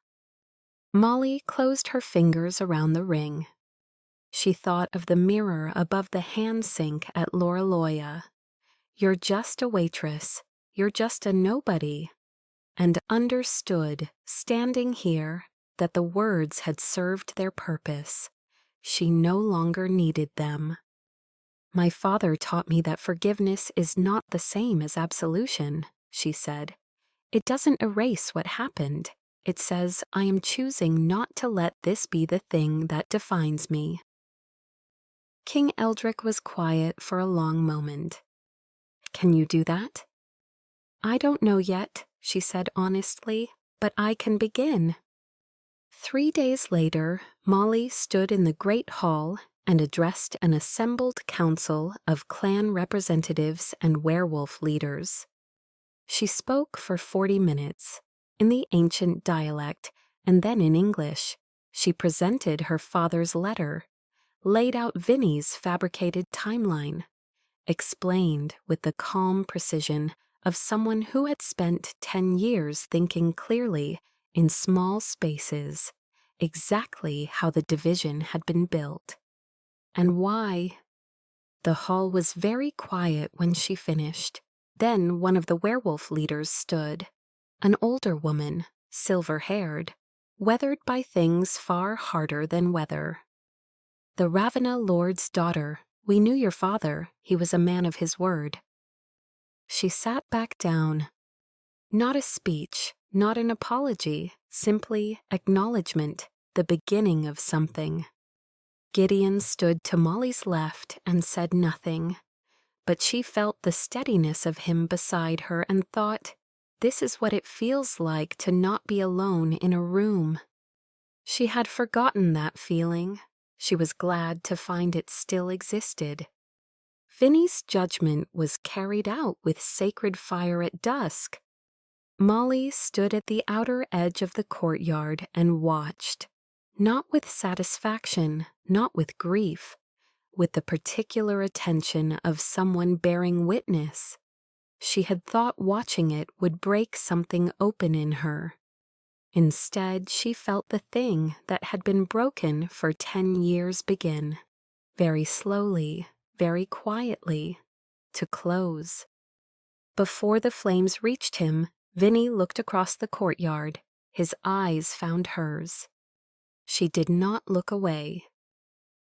Molly closed her fingers around the ring. She thought of the mirror above the hand sink at Loraloya. You're just a waitress. You're just a nobody. And understood, standing here, that the words had served their purpose. She no longer needed them. My father taught me that forgiveness is not the same as absolution, she said. It doesn't erase what happened. It says I am choosing not to let this be the thing that defines me. King Eldrick was quiet for a long moment. Can you do that? I don't know yet, she said honestly, but I can begin. 3 days later, Molly stood in the great hall and addressed an assembled council of clan representatives and werewolf leaders. She spoke for 40 minutes, in the ancient dialect and then in English. She presented her father's letter, laid out Vinny's fabricated timeline, explained with the calm precision of someone who had spent 10 years thinking clearly in small spaces, exactly how the division had been built. And why? The hall was very quiet when she finished. Then one of the werewolf leaders stood, an older woman, silver-haired, weathered by things far harder than weather. The Ravenna Lord's daughter, we knew your father, he was a man of his word. She sat back down. Not a speech, not an apology, simply acknowledgement, the beginning of something. Gideon stood to Molly's left and said nothing, but she felt the steadiness of him beside her and thought, this is what it feels like to not be alone in a room. She had forgotten that feeling. She was glad to find it still existed. Vinny's judgment was carried out with sacred fire at dusk. Molly stood at the outer edge of the courtyard and watched, not with satisfaction, not with grief, with the particular attention of someone bearing witness. She had thought watching it would break something open in her. Instead, she felt the thing that had been broken for 10 years begin, very slowly, very quietly, to close. Before the flames reached him, Vinny looked across the courtyard. His eyes found hers. She did not look away.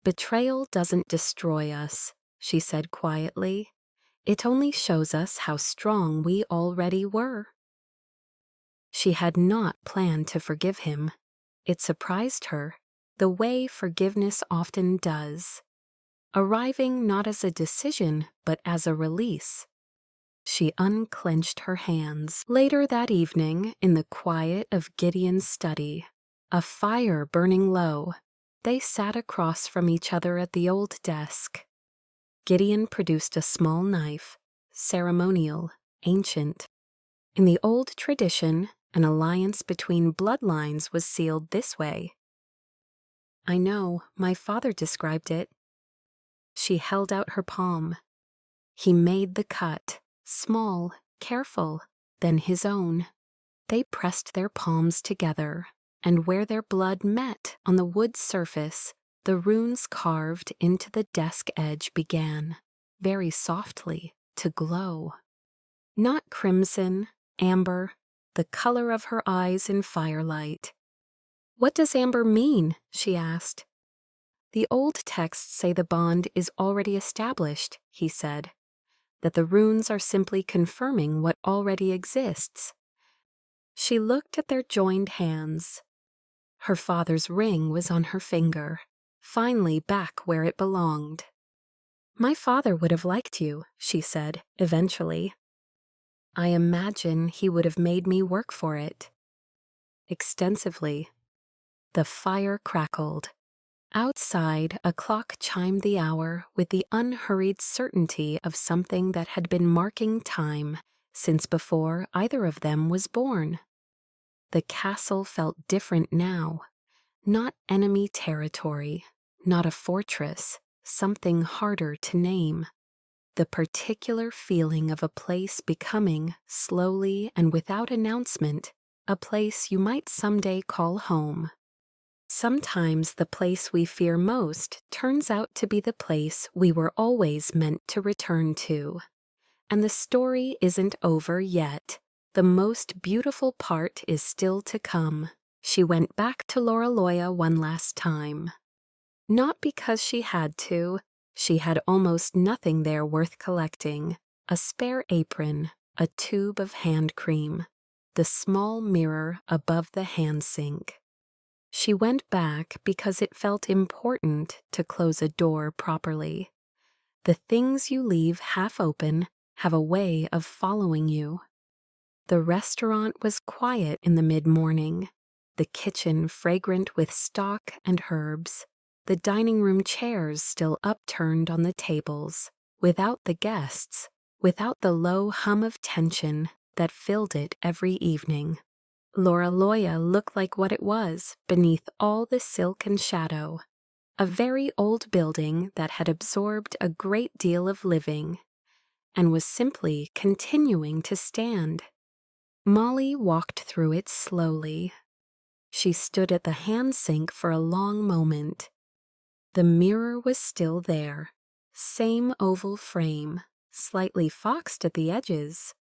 Betrayal doesn't destroy us, she said quietly. It only shows us how strong we already were. She had not planned to forgive him. It surprised her, the way forgiveness often does, arriving not as a decision but as a release. She unclenched her hands. Later that evening, in the quiet of Gideon's study, a fire burning low, they sat across from each other at the old desk. Gideon produced a small knife, ceremonial, ancient. In the old tradition, an alliance between bloodlines was sealed this way. I know, my father described it. She held out her palm. He made the cut, small, careful, then his own. They pressed their palms together, and where their blood met on the wood surface, the runes carved into the desk edge began, very softly, to glow. Not crimson, amber, the color of her eyes in firelight. "What does amber mean?" she asked. "The old texts say the bond is already established," he said, "that the runes are simply confirming what already exists." She looked at their joined hands. Her father's ring was on her finger, finally back where it belonged. "My father would have liked you," she said, eventually. "I imagine he would have made me work for it." Extensively. The fire crackled. Outside, a clock chimed the hour with the unhurried certainty of something that had been marking time since before either of them was born. The castle felt different now. Not enemy territory, not a fortress, something harder to name. The particular feeling of a place becoming, slowly and without announcement, a place you might someday call home. Sometimes the place we fear most turns out to be the place we were always meant to return to. And the story isn't over yet. The most beautiful part is still to come. She went back to Loraloya one last time. Not because she had to. She had almost nothing there worth collecting. A spare apron, a tube of hand cream, the small mirror above the hand sink. She went back because it felt important to close a door properly. The things you leave half open have a way of following you. The restaurant was quiet in the mid-morning, the kitchen fragrant with stock and herbs, the dining room chairs still upturned on the tables, without the guests, without the low hum of tension that filled it every evening. Loraloya looked like what it was beneath all the silk and shadow. A very old building that had absorbed a great deal of living and was simply continuing to stand. Molly walked through it slowly. She stood at the hand sink for a long moment. The mirror was still there, same oval frame, slightly foxed at the edges.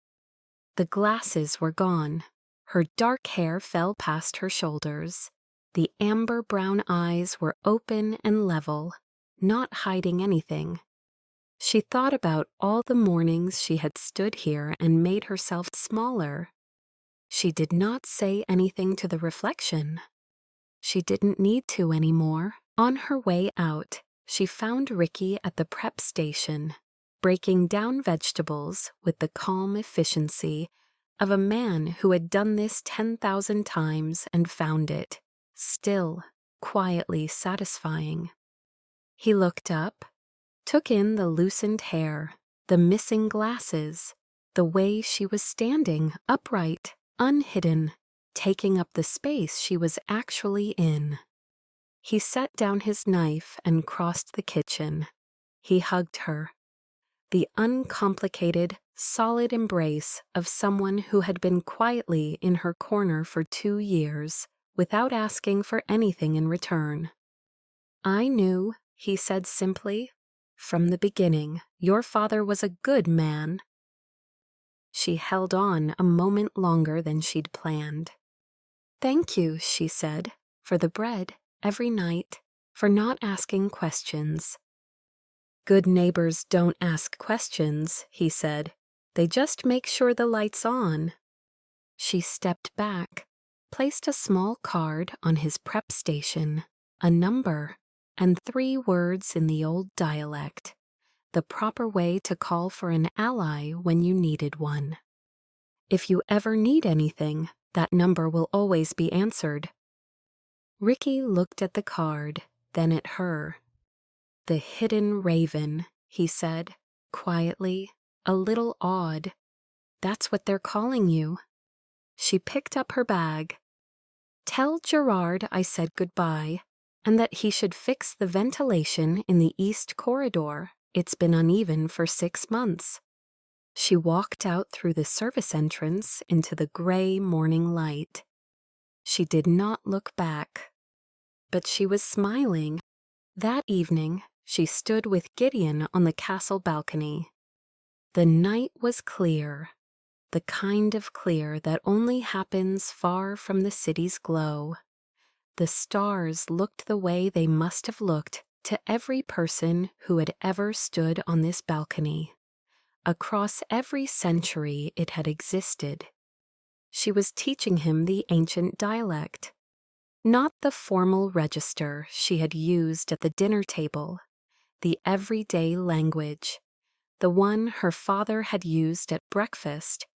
The glasses were gone. Her dark hair fell past her shoulders. The amber-brown eyes were open and level, not hiding anything. She thought about all the mornings she had stood here and made herself smaller. She did not say anything to the reflection. She didn't need to anymore. On her way out, she found Ricky at the prep station, breaking down vegetables with the calm efficiency of a man who had done this 10,000 times and found it, still, quietly satisfying. He looked up, took in the loosened hair, the missing glasses, the way she was standing upright, unhidden, taking up the space she was actually in. He set down his knife and crossed the kitchen. He hugged her. The uncomplicated, solid embrace of someone who had been quietly in her corner for 2 years without asking for anything in return. "I knew," he said simply, "from the beginning, your father was a good man." She held on a moment longer than she'd planned. "Thank you," she said, "for the bread, every night, for not asking questions." "Good neighbors don't ask questions," he said. "They just make sure the light's on." She stepped back, placed a small card on his prep station, a number, and 3 words in the old dialect, the proper way to call for an ally when you needed one. "If you ever need anything, that number will always be answered." Ricky looked at the card, then at her. "The hidden raven," he said, quietly, a little awed. "That's what they're calling you." She picked up her bag. "Tell Gerard I said goodbye, and that he should fix the ventilation in the east corridor. It's been uneven for 6 months." She walked out through the service entrance into the gray morning light. She did not look back. But she was smiling. That evening, she stood with Gideon on the castle balcony. The night was clear, the kind of clear that only happens far from the city's glow. the stars looked the way they must have looked to every person who had ever stood on this balcony. Across every century it had existed. She was teaching him the ancient dialect, not the formal register she had used at the dinner table, the everyday language, the one her father had used at breakfast,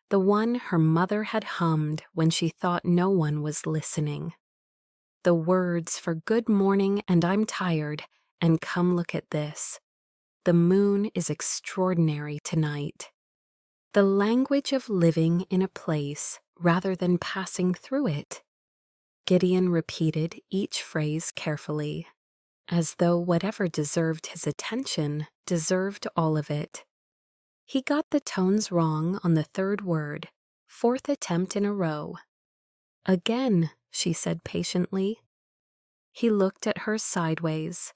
the one her mother had hummed when she thought no one was listening. The words for good morning and I'm tired and come look at this. The moon is extraordinary tonight. The language of living in a place rather than passing through it. Gideon repeated each phrase carefully, as though whatever deserved his attention deserved all of it. He got the tones wrong on the third word, fourth attempt in a row. Again, she said patiently. He looked at her sideways.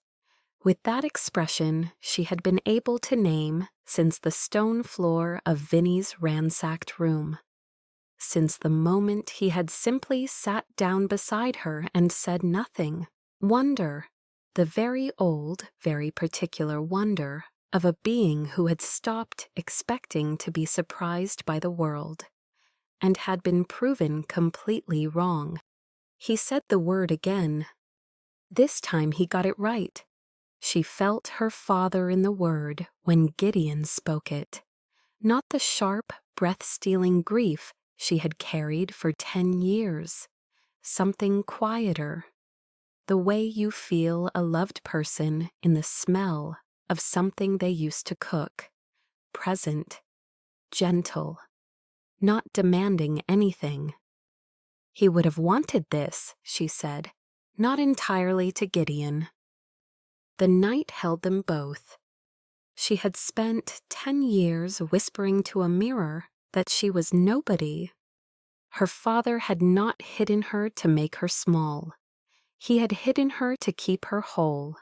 With that expression she had been able to name since the stone floor of Vinny's ransacked room. Since the moment he had simply sat down beside her and said nothing. Wonder, the very old, very particular wonder of a being who had stopped expecting to be surprised by the world, and had been proven completely wrong. He said the word again. This time he got it right. She felt her father in the word when Gideon spoke it, not the sharp, breath-stealing grief she had carried for 10 years. Something quieter. The way you feel a loved person in the smell of something they used to cook. Present. Gentle. Not demanding anything. He would have wanted this, she said, not entirely to Gideon. The night held them both. She had spent 10 years whispering to a mirror that she was nobody. Her father had not hidden her to make her small. He had hidden her to keep her whole.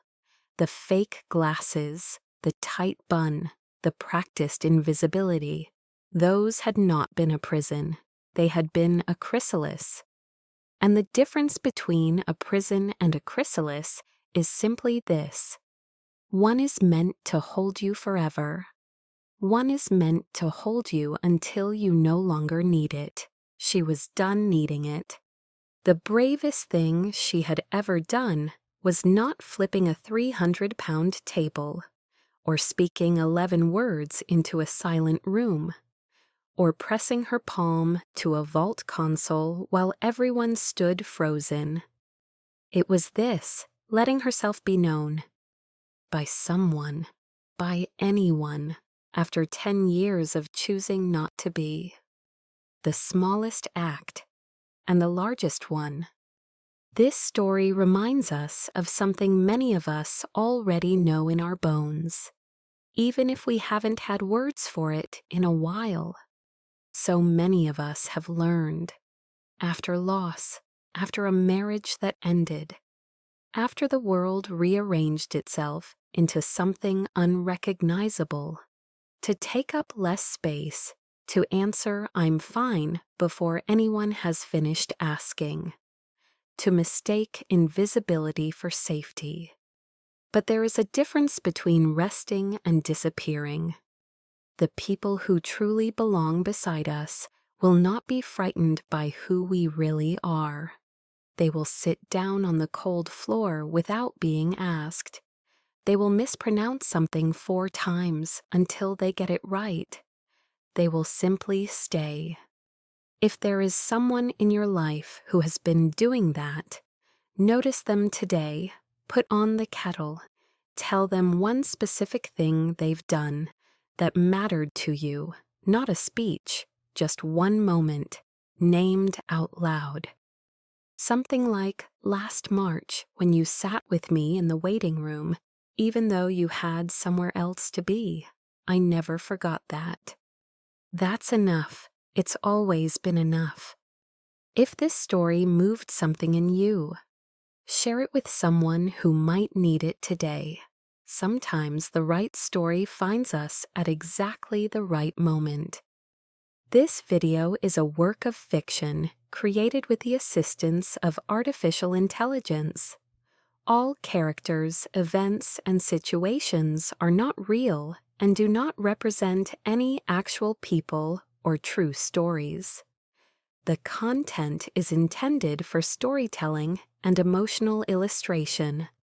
The fake glasses, the tight bun, the practiced invisibility, those had not been a prison. They had been a chrysalis. And the difference between a prison and a chrysalis is simply this. One is meant to hold you forever. One is meant to hold you until you no longer need it. She was done needing it. The bravest thing she had ever done was not flipping a 300-pound table, or speaking 11 words into a silent room, or pressing her palm to a vault console while everyone stood frozen. It was this, letting herself be known. By someone, by anyone, after 10 years of choosing not to be. The smallest act, and the largest one. This story reminds us of something many of us already know in our bones, even if we haven't had words for it in a while. So many of us have learned, after loss, after a marriage that ended, after the world rearranged itself into something unrecognizable, to take up less space, to answer I'm fine before anyone has finished asking, to mistake invisibility for safety. But there is a difference between resting and disappearing. The people who truly belong beside us will not be frightened by who we really are. They will sit down on the cold floor without being asked. They will mispronounce something 4 times until they get it right. They will simply stay. If there is someone in your life who has been doing that, notice them today, put on the kettle, tell them one specific thing they've done that mattered to you, not a speech, just one moment, named out loud. Something like last March when you sat with me in the waiting room, even though you had somewhere else to be. I never forgot that. That's enough. It's always been enough. If this story moved something in you, share it with someone who might need it today. Sometimes the right story finds us at exactly the right moment. This video is a work of fiction created with the assistance of artificial intelligence. All characters, events, and situations are not real and do not represent any actual people or true stories. The content is intended for storytelling and emotional illustration.